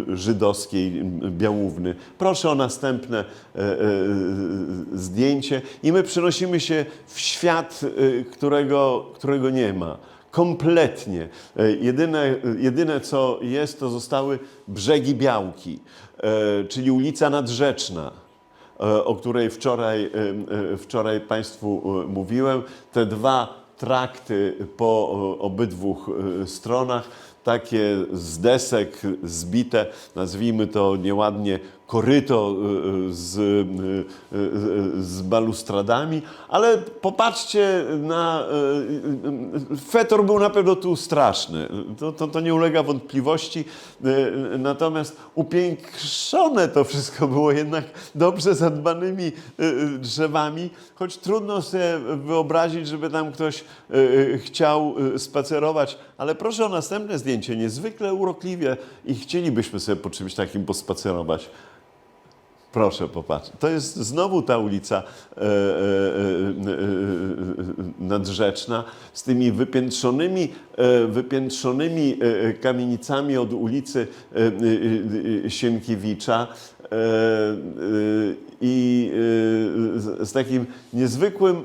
Żydowskiej Białówny. Proszę o następne zdjęcie i my przenosimy się w świat, którego nie ma. Kompletnie. Jedyne co jest, to zostały brzegi Białki, czyli ulica Nadrzeczna, o której wczoraj Państwu mówiłem. Te dwa trakty po obydwu stronach, takie z desek zbite, nazwijmy to nieładnie, koryto z balustradami, ale popatrzcie fetor był na pewno tu straszny, to nie ulega wątpliwości, natomiast upiększone to wszystko było jednak dobrze zadbanymi drzewami, choć trudno sobie wyobrazić, żeby tam ktoś chciał spacerować, ale proszę o następne zdjęcie, niezwykle urokliwie i chcielibyśmy sobie po czymś takim pospacerować. Proszę popatrzeć. To jest znowu ta ulica Nadrzeczna z tymi wypiętrzonymi kamienicami od ulicy Sienkiewicza i z takim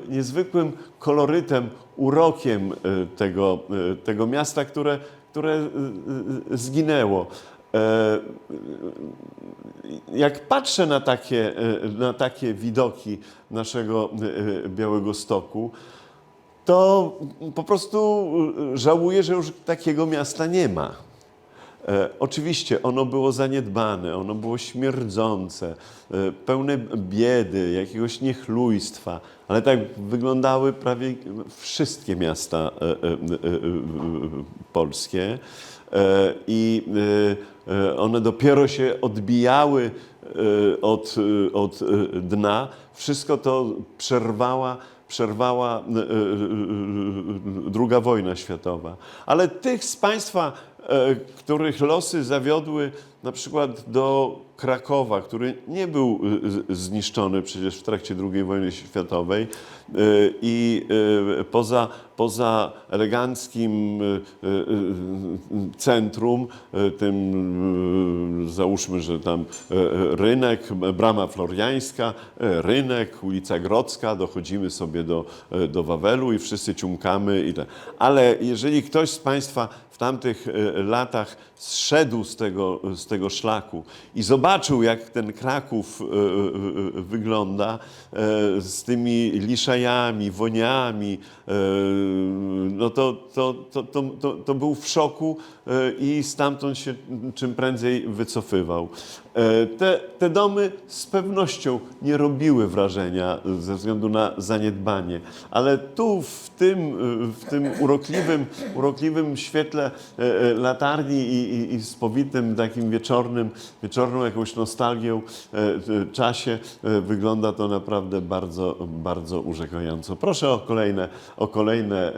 niezwykłym kolorytem, urokiem tego miasta, które zginęło. Jak patrzę na takie widoki naszego Białegostoku, to po prostu żałuję, że już takiego miasta nie ma. Oczywiście ono było zaniedbane, ono było śmierdzące, pełne biedy, jakiegoś niechlujstwa, ale tak wyglądały prawie wszystkie miasta polskie i one dopiero się odbijały od dna. Wszystko to przerwała II wojna światowa. Ale tych z Państwa, których losy zawiodły na przykład do Krakowa, który nie był zniszczony przecież w trakcie II wojny światowej i poza eleganckim centrum, tym załóżmy, że tam rynek, brama floriańska, rynek, ulica Grodzka, dochodzimy sobie do Wawelu i wszyscy ciumkamy. Ale jeżeli ktoś z Państwa w tamtych latach zszedł z tego szlaku i zobaczył, jak ten Kraków wygląda z tymi liszajami, woniami, no to był w szoku i stamtąd się czym prędzej wycofywał. Te domy z pewnością nie robiły wrażenia ze względu na zaniedbanie, ale tu w tym urokliwym świetle latarni i spowitym takim wieczorną jakąś nostalgią czasie wygląda to naprawdę bardzo, bardzo urzekająco. Proszę o kolejne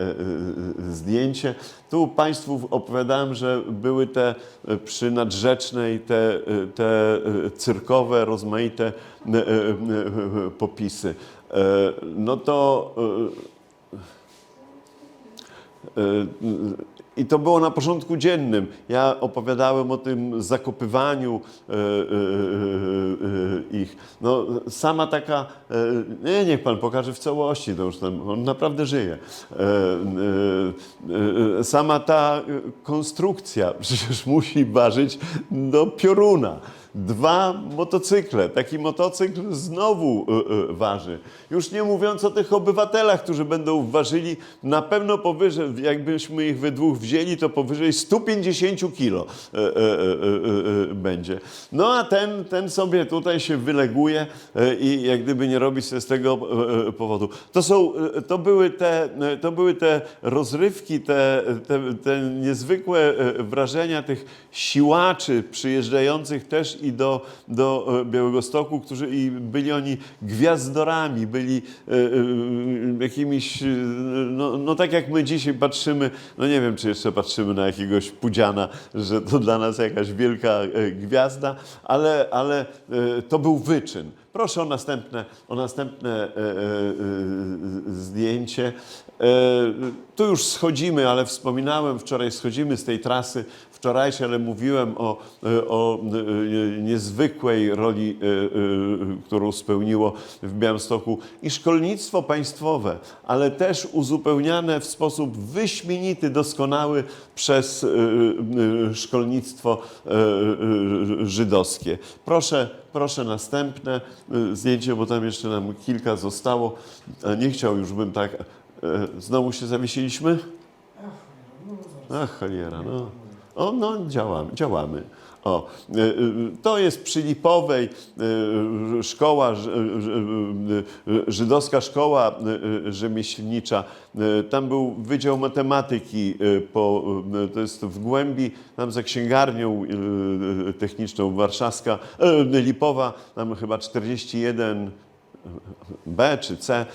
zdjęcie. Tu Państwu opowiadałem, że były te przy Nadrzecznej te cyrkowe, rozmaite popisy. No to i to było na porządku dziennym. Ja opowiadałem o tym zakopywaniu ich. No, sama taka, niech Pan pokaże w całości, to już tam, on naprawdę żyje. Sama ta konstrukcja przecież musi ważyć do pioruna. 2 motocykle. Taki motocykl znowu waży. Już nie mówiąc o tych obywatelach, którzy będą ważyli na pewno powyżej, jakbyśmy ich we dwóch wzięli, to powyżej 150 kilo będzie. No a ten sobie tutaj się wyleguje i jak gdyby nie robi sobie z tego powodu. To były te rozrywki, te niezwykłe wrażenia tych siłaczy przyjeżdżających też i do Białegostoku, i byli oni gwiazdorami, byli jakimiś, no tak jak my dzisiaj patrzymy, no nie wiem, czy jeszcze patrzymy na jakiegoś Pudziana, że to dla nas jakaś wielka gwiazda, ale to był wyczyn. Proszę o następne zdjęcie. Tu już schodzimy, ale wspominałem wczoraj, schodzimy z tej trasy wczorajszej, ale mówiłem o niezwykłej roli, którą spełniło w Białymstoku i szkolnictwo państwowe, ale też uzupełniane w sposób wyśmienity, doskonały przez szkolnictwo żydowskie. Proszę następne zdjęcie, bo tam jeszcze nam kilka zostało. Nie chciałbym tak. Znowu się zawiesiliśmy? Ach, cholera, no. O, no, działamy. O, to jest przy Lipowej szkoła, żydowska szkoła rzemieślnicza. Tam był Wydział Matematyki, to jest w głębi, tam za księgarnią techniczną warszawska, Lipowa, tam chyba 41 B czy C,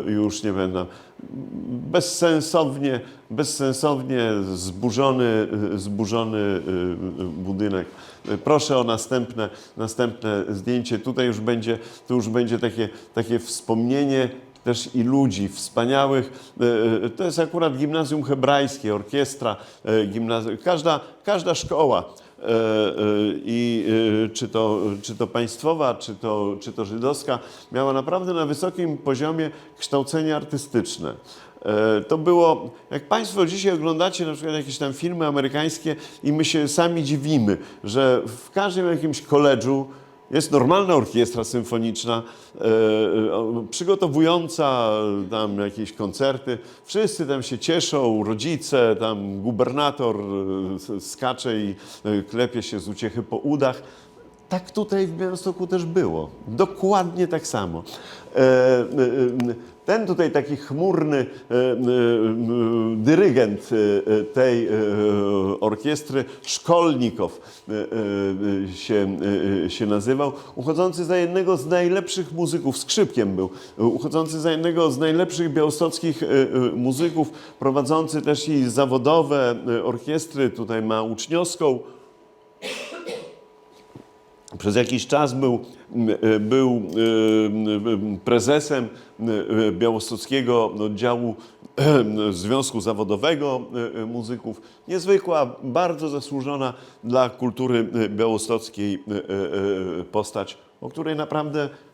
już nie będę. Bezsensownie zburzony budynek. Proszę o następne zdjęcie. Tutaj już będzie takie wspomnienie też i ludzi wspaniałych. To jest akurat gimnazjum hebrajskie, orkiestra, każda szkoła. I czy to państwowa, czy to żydowska, miała naprawdę na wysokim poziomie kształcenie artystyczne. To było, jak Państwo dzisiaj oglądacie na przykład jakieś tam filmy amerykańskie i my się sami dziwimy, że w każdym jakimś koledżu Jest normalna orkiestra symfoniczna, przygotowująca tam jakieś koncerty. Wszyscy tam się cieszą, rodzice, tam gubernator skacze i klepie się z uciechy po udach. Tak tutaj w Białymstoku też było. Dokładnie tak samo. Ten tutaj taki chmurny dyrygent tej orkiestry, Szkolnikow się nazywał, uchodzący za jednego z najlepszych muzyków, skrzypkiem był, uchodzący za jednego z najlepszych białostockich muzyków, prowadzący też i zawodowe orkiestry, tutaj ma uczniowską. Przez jakiś czas był prezesem białostockiego oddziału Związku Zawodowego Muzyków. Niezwykła, bardzo zasłużona dla kultury białostockiej postać, o której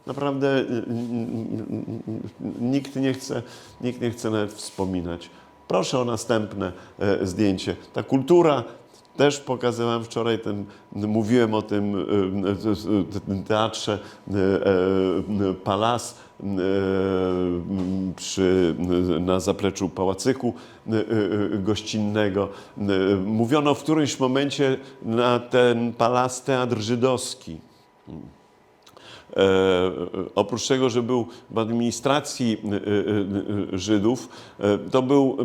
naprawdę nikt nie chce nawet wspominać. Proszę o następne zdjęcie. Ta kultura, też pokazywałem wczoraj, mówiłem o tym teatrze Palas na zapleczu Pałacyku Gościnnego. Mówiono w którymś momencie na ten Palas teatr żydowski. Oprócz tego, że był w administracji Żydów, to był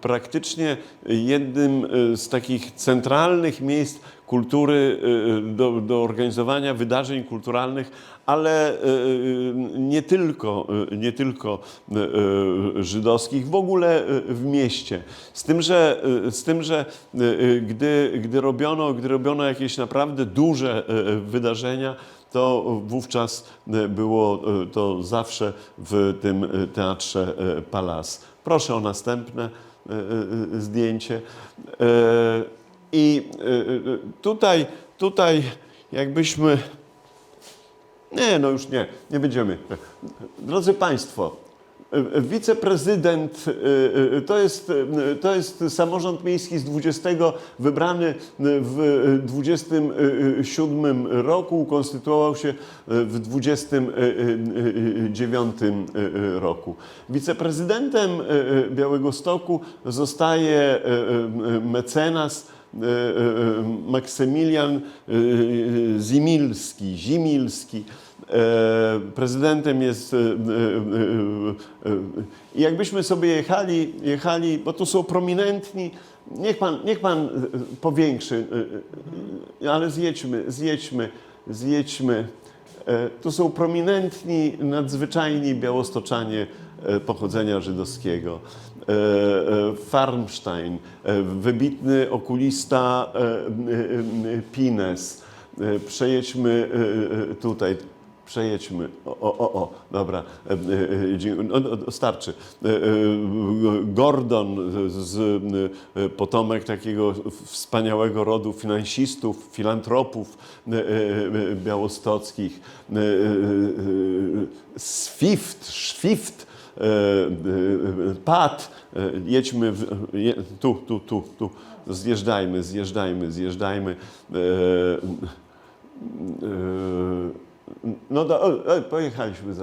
praktycznie jednym z takich centralnych miejsc kultury do organizowania wydarzeń kulturalnych, ale nie tylko żydowskich, w ogóle w mieście. Z tym, że gdy robiono jakieś naprawdę duże wydarzenia, to wówczas było to zawsze w tym teatrze Palas. Proszę o następne zdjęcie. I tutaj jakbyśmy... No już nie będziemy. Drodzy Państwo, wiceprezydent to jest samorząd miejski z 20, wybrany w 27 roku, ukonstytuował się w 29 roku. Wiceprezydentem Białegostoku zostaje mecenas Maksymilian Zimilski. Prezydentem jest... I jakbyśmy sobie jechali, bo tu są prominentni, niech pan powiększy, ale zjedźmy. Tu są prominentni, nadzwyczajni białostoczanie pochodzenia żydowskiego. Farmstein, wybitny okulista Pines. Przejedźmy tutaj. Dobra, starczy. Gordon, potomek takiego wspaniałego rodu finansistów, filantropów białostockich. Szwift, Pat, jedźmy, tu, zjeżdżajmy. Pojechaliśmy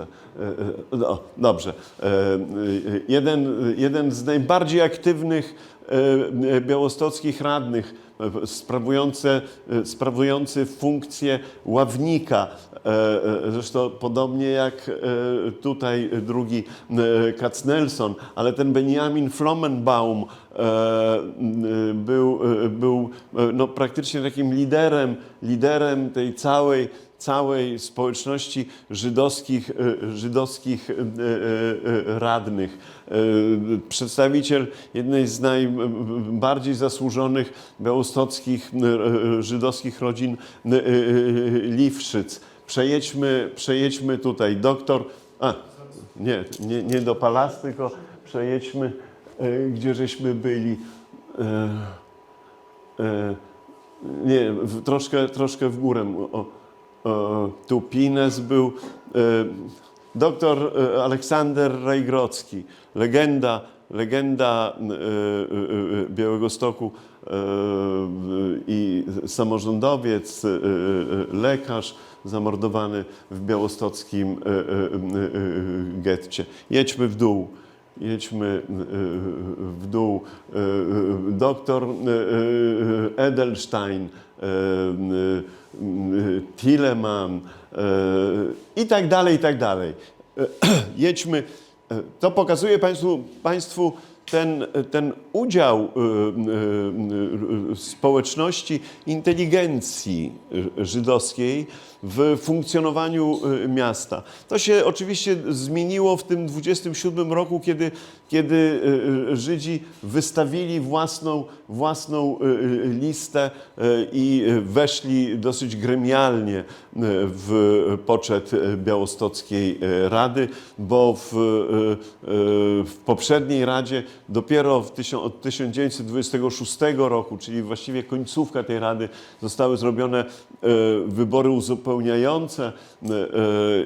dobrze. Jeden z najbardziej aktywnych białostockich radnych, sprawujący funkcję ławnika, zresztą podobnie jak tutaj drugi Katznelson, ale ten Benjamin Flommenbaum był praktycznie takim liderem tej całej społeczności żydowskich radnych. Przedstawiciel jednej z najbardziej zasłużonych białostockich żydowskich rodzin Liwszyc. Przejedźmy tutaj. Doktor... Nie do Palas, tylko przejedźmy, gdzie żeśmy byli. Troszkę w górę. Tu Pines był. Doktor Aleksander Rajgrodzki, legenda legenda Białegostoku i samorządowiec, lekarz zamordowany w białostockim getcie. Jedźmy w dół. Jedźmy w dół. Doktor Edelstein, Thielemann i tak dalej, i tak dalej. Jedźmy. To pokazuje Państwu ten udział społeczności, inteligencji żydowskiej w funkcjonowaniu miasta. To się oczywiście zmieniło w tym 27 roku, kiedy Żydzi wystawili własną listę i weszli dosyć gremialnie w poczet Białostockiej Rady, bo w poprzedniej Radzie dopiero od 1926 roku, czyli właściwie końcówka tej Rady, zostały zrobione wybory uzupełniające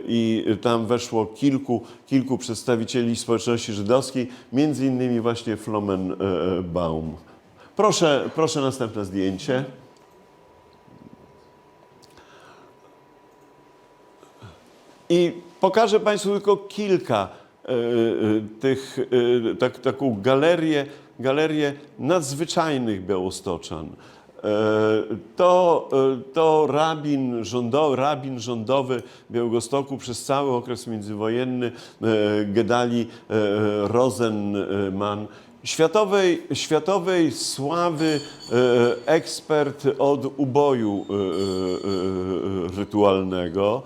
i tam weszło kilku przedstawicieli społeczności żydowskiej, między innymi właśnie Flomenbaum. Proszę następne zdjęcie. I pokażę Państwu tylko kilka taką galerię nadzwyczajnych Białostoczan. To rabin rządowy Białegostoku przez cały okres międzywojenny Gedali Rosenman. Światowej sławy ekspert od uboju rytualnego,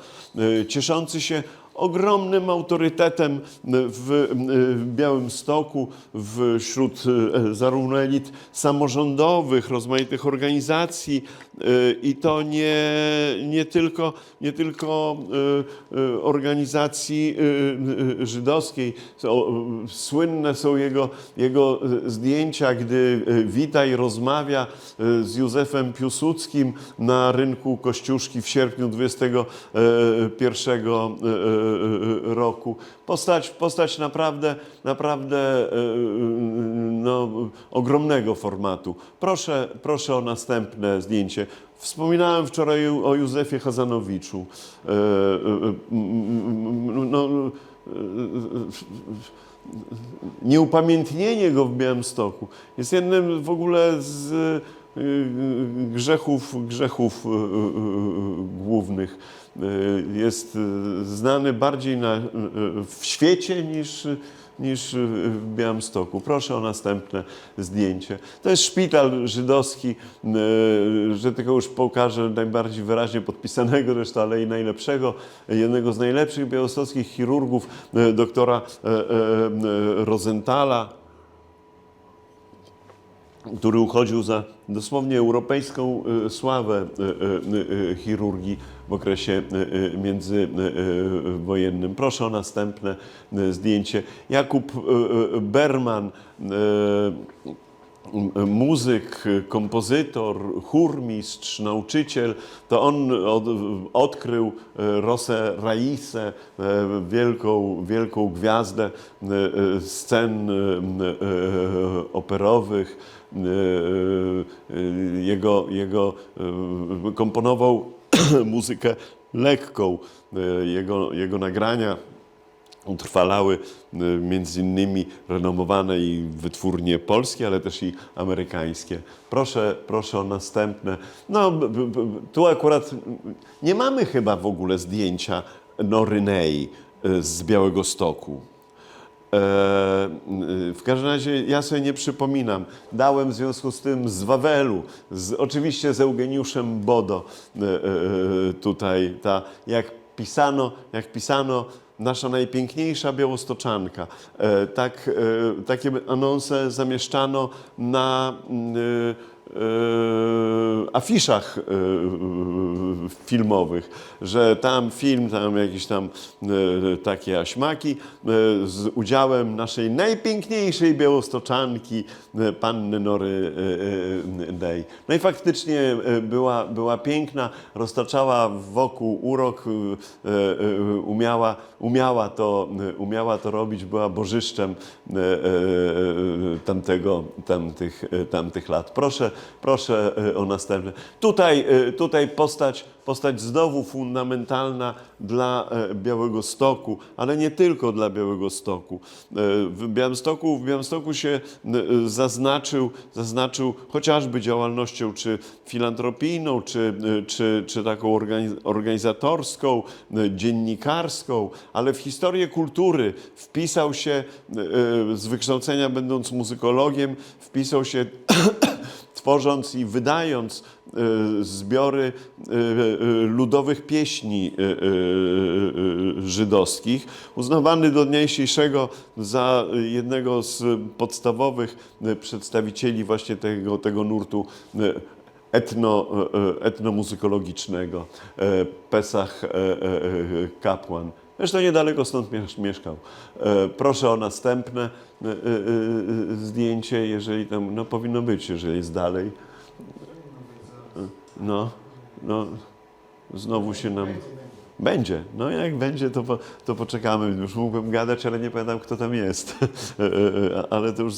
cieszący się ogromnym autorytetem w Białymstoku wśród zarówno elit samorządowych, rozmaitych organizacji i to nie tylko organizacji żydowskiej. Słynne są jego zdjęcia, gdy wita i rozmawia z Józefem Piłsudskim na rynku Kościuszki w sierpniu 21 roku. Postać naprawdę ogromnego formatu. Proszę o następne zdjęcie. Wspominałem wczoraj o Józefie Chazanowiczu. Nieupamiętnienie go w Białymstoku jest jednym w ogóle z grzechów głównych. Jest znany bardziej w świecie niż w Białymstoku. Proszę o następne zdjęcie. To jest szpital żydowski, że tylko już pokażę najbardziej wyraźnie podpisanego zresztą, ale i najlepszego, jednego z najlepszych białostockich chirurgów, doktora Rosenthala, który uchodził za dosłownie europejską sławę chirurgii w okresie międzywojennym. Proszę o następne zdjęcie. Jakub Berman, muzyk, kompozytor, chórmistrz, nauczyciel, to on odkrył Rosę Raisę, wielką gwiazdę scen operowych. Komponował muzykę lekką. Jego nagrania utrwalały między innymi renomowane i wytwórnie polskie, ale też i amerykańskie. Proszę o następne. No, tu akurat nie mamy chyba w ogóle zdjęcia Norynei z Białegostoku. W każdym razie ja sobie nie przypominam. Dałem w związku z tym z Wawelu, oczywiście z Eugeniuszem Bodo tutaj, jak pisano nasza najpiękniejsza białostoczanka. Takie anonse zamieszczano na afiszach filmowych, że tam film, tam jakieś tam takie aśmaki z udziałem naszej najpiękniejszej białostoczanki, panny Nory Dej. No i faktycznie była piękna, roztaczała wokół urok, umiała to robić, była bożyszczem tamtych lat. Proszę o następne. Tutaj postać znowu fundamentalna dla Białegostoku, ale nie tylko dla Białegostoku. W Białymstoku się zaznaczył chociażby działalnością czy filantropijną, czy taką organizatorską, dziennikarską, ale w historię kultury wpisał się, z wykształcenia będąc muzykologiem, wpisał się tworząc i wydając zbiory ludowych pieśni żydowskich, uznawany do dnia dzisiejszego za jednego z podstawowych przedstawicieli właśnie tego nurtu etnomuzykologicznego. Pesach kapłan. Zresztą niedaleko stąd mieszkał. Proszę o następne zdjęcie, jeżeli tam, no powinno być, jeżeli jest dalej. No, znowu się nam... Będzie. No jak będzie, to poczekamy. Już mógłbym gadać, ale nie pamiętam, kto tam jest. Ale to już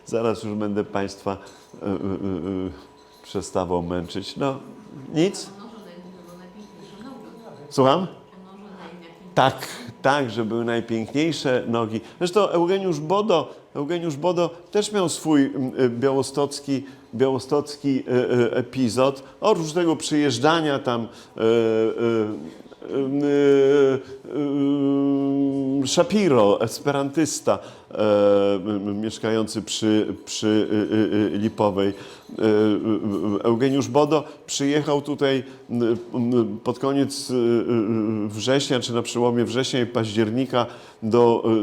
zaraz już będę Państwa przestawał męczyć. No, nic? Słucham? Tak, że były najpiękniejsze nogi. Zresztą Eugeniusz Bodo też miał swój białostocki epizod. Oprócz tego przyjeżdżania tam Shapiro, esperantysta mieszkający przy Lipowej. Eugeniusz Bodo przyjechał tutaj pod koniec września, czy na przełomie września i października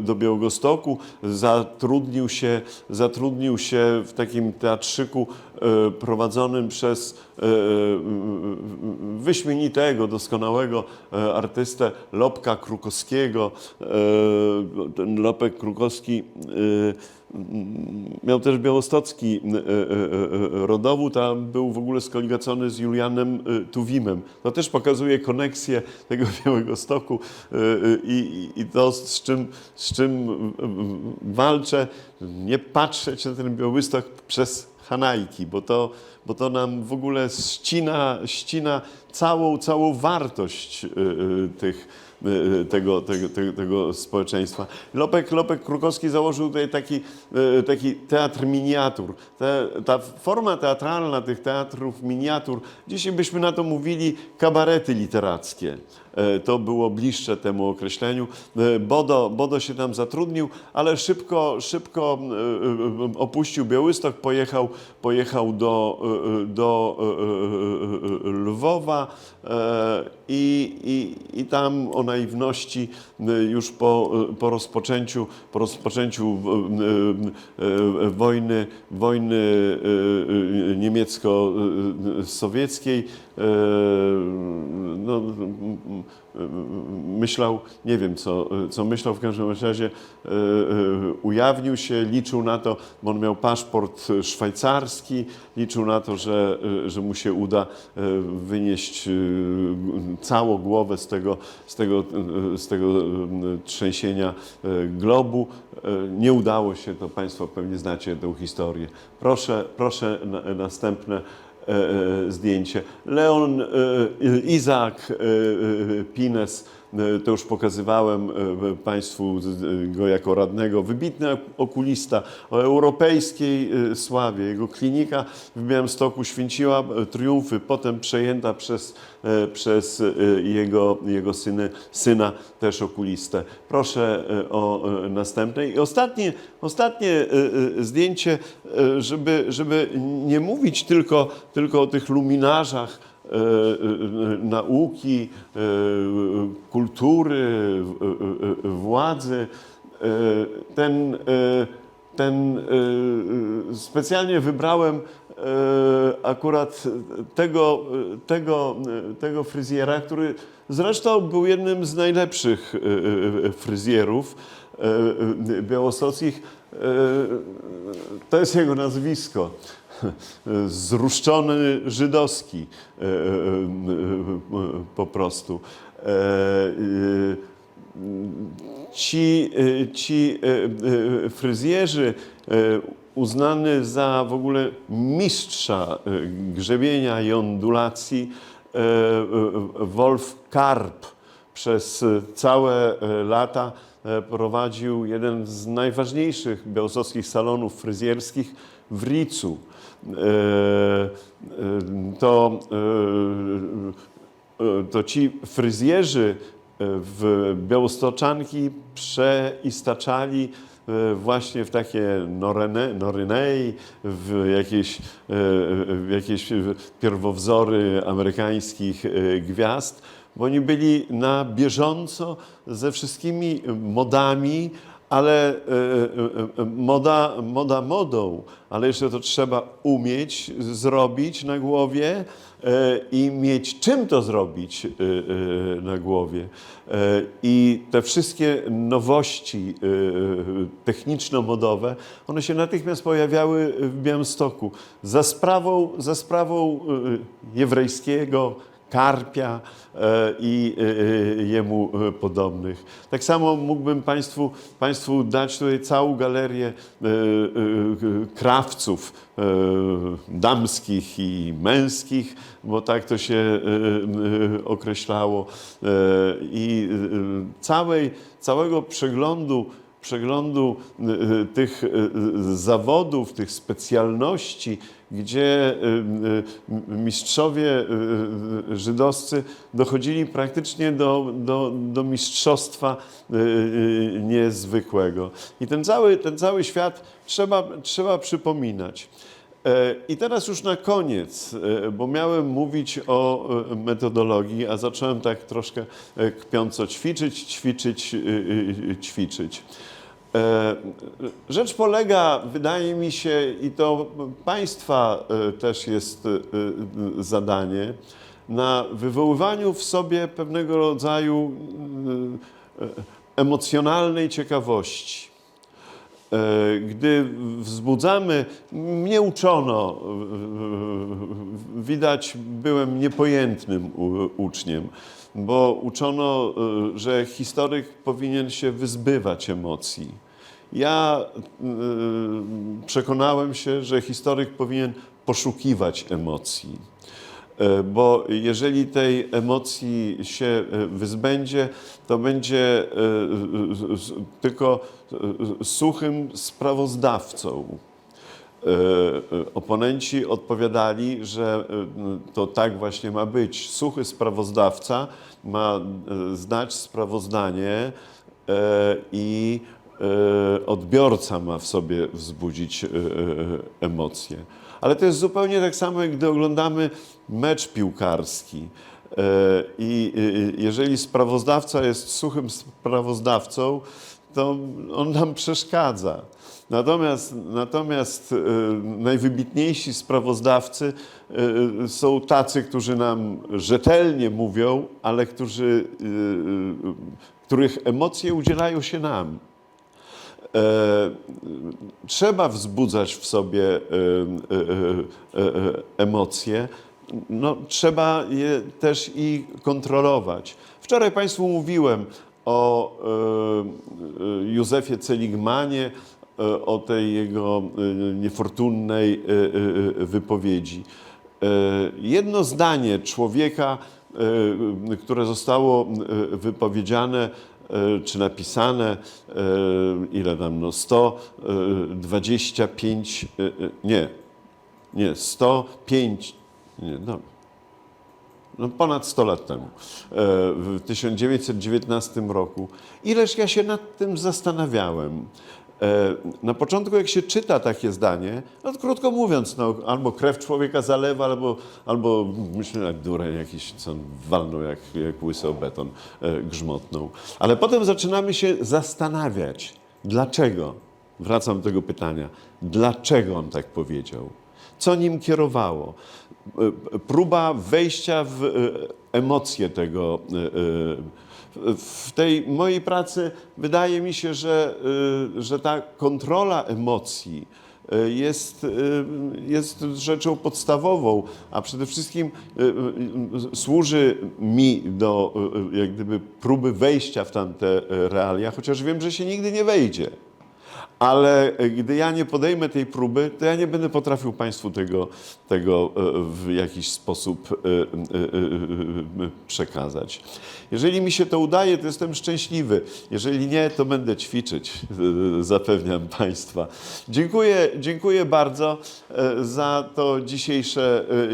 do Białegostoku. Zatrudnił się w takim teatrzyku prowadzonym przez wyśmienitego, doskonałego artystę Lopka Krukowskiego. Ten Lopek Krukowski miał też białostocki rodowód, a był w ogóle skoligacony z Julianem Tuwimem. To też pokazuje koneksję tego Białegostoku i to, z czym walczę, nie patrzeć na ten Białystok przez Hanajki, bo to nam w ogóle ścina całą wartość tego społeczeństwa. Lopek Krukowski założył tutaj taki teatr miniatur. Ta forma teatralna tych teatrów miniatur, dzisiaj byśmy na to mówili kabarety literackie. To było bliższe temu określeniu. Bodo się tam zatrudnił, ale szybko opuścił Białystok, pojechał do Lwowa i tam o naiwności już po rozpoczęciu wojny niemiecko-sowieckiej myślał, nie wiem co myślał, w każdym razie ujawnił się, liczył na to, bo on miał paszport szwajcarski, liczył na to, że mu się uda wynieść całą głowę z tego trzęsienia globu. Nie udało się, to Państwo pewnie znacie tę historię. Proszę następne zdjęcie. Leon Izaak Pines, to już pokazywałem Państwu go jako radnego, wybitny okulista o europejskiej sławie. Jego klinika w Białymstoku święciła triumfy, potem przejęta przez jego syna, też okulistę. Proszę o następne. I ostatnie zdjęcie, żeby nie mówić tylko o tych luminarzach nauki, kultury, władzy. Specjalnie wybrałem akurat tego fryzjera, który zresztą był jednym z najlepszych fryzjerów białostockich. To jest jego nazwisko. Zruszczony Żydowski po prostu. Ci fryzjerzy, uznany za w ogóle mistrza grzebienia i ondulacji, Wolf Karp przez całe lata prowadził jeden z najważniejszych białostockich salonów fryzjerskich w Ricu. To ci fryzjerzy w białostoczanki przeistaczali właśnie w takie norynei, w jakieś pierwowzory amerykańskich gwiazd, bo oni byli na bieżąco ze wszystkimi modami, ale moda modą, ale jeszcze to trzeba umieć zrobić na głowie i mieć czym to zrobić na głowie. I te wszystkie nowości techniczno-modowe, one się natychmiast pojawiały w Białymstoku za sprawą Jewrejskiego, Karpia i jemu podobnych. Tak samo mógłbym Państwu dać tutaj całą galerię krawców damskich i męskich, bo tak to się określało. I całego przeglądu tych zawodów, tych specjalności, gdzie mistrzowie żydowscy dochodzili praktycznie do mistrzostwa niezwykłego. I ten cały świat trzeba przypominać. I teraz już na koniec, bo miałem mówić o metodologii, a zacząłem tak troszkę kpiąco ćwiczyć. Rzecz polega, wydaje mi się, i to Państwa też jest zadanie, na wywoływaniu w sobie pewnego rodzaju emocjonalnej ciekawości. Gdy wzbudzamy, mnie uczono, widać, byłem niepojętnym uczniem, bo uczono, że historyk powinien się wyzbywać emocji. Ja przekonałem się, że historyk powinien poszukiwać emocji, bo jeżeli tej emocji się wyzbędzie, to będzie tylko suchym sprawozdawcą. Oponenci odpowiadali, że to tak właśnie ma być. Suchy sprawozdawca ma zdać sprawozdanie i odbiorca ma w sobie wzbudzić emocje. Ale to jest zupełnie tak samo, jak gdy oglądamy mecz piłkarski. I jeżeli sprawozdawca jest suchym sprawozdawcą, to on nam przeszkadza. Natomiast najwybitniejsi sprawozdawcy są tacy, którzy nam rzetelnie mówią, ale których emocje udzielają się nam. Trzeba wzbudzać w sobie emocje, trzeba je też i kontrolować. Wczoraj Państwu mówiłem o Józefie Celigmanie, o tej jego niefortunnej wypowiedzi. Jedno zdanie człowieka, które zostało wypowiedziane czy napisane, ile tam, 125, 105, ponad 100 lat temu, w 1919 roku. Ileż ja się nad tym zastanawiałem. Na początku, jak się czyta takie zdanie, krótko mówiąc, albo krew człowieka zalewa, albo myślę, jak dureń jakiś, co on walnął, jak łysy o beton, grzmotnął. Ale potem zaczynamy się zastanawiać, dlaczego, wracam do tego pytania, dlaczego on tak powiedział? Co nim kierowało? Próba wejścia w emocje tego. W tej mojej pracy wydaje mi się, że ta kontrola emocji jest rzeczą podstawową, a przede wszystkim służy mi do jak gdyby próby wejścia w tamte realia, chociaż wiem, że się nigdy nie wejdzie. Ale gdy ja nie podejmę tej próby, to ja nie będę potrafił Państwu tego w jakiś sposób przekazać. Jeżeli mi się to udaje, to jestem szczęśliwy. Jeżeli nie, to będę ćwiczyć, zapewniam Państwa. Dziękuję bardzo za to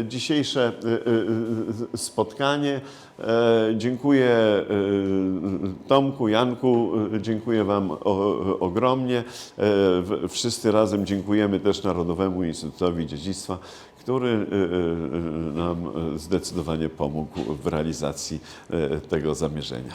dzisiejsze spotkanie. Dziękuję Tomku, Janku, dziękuję Wam ogromnie. Wszyscy razem dziękujemy też Narodowemu Instytutowi Dziedzictwa, który nam zdecydowanie pomógł w realizacji tego zamierzenia.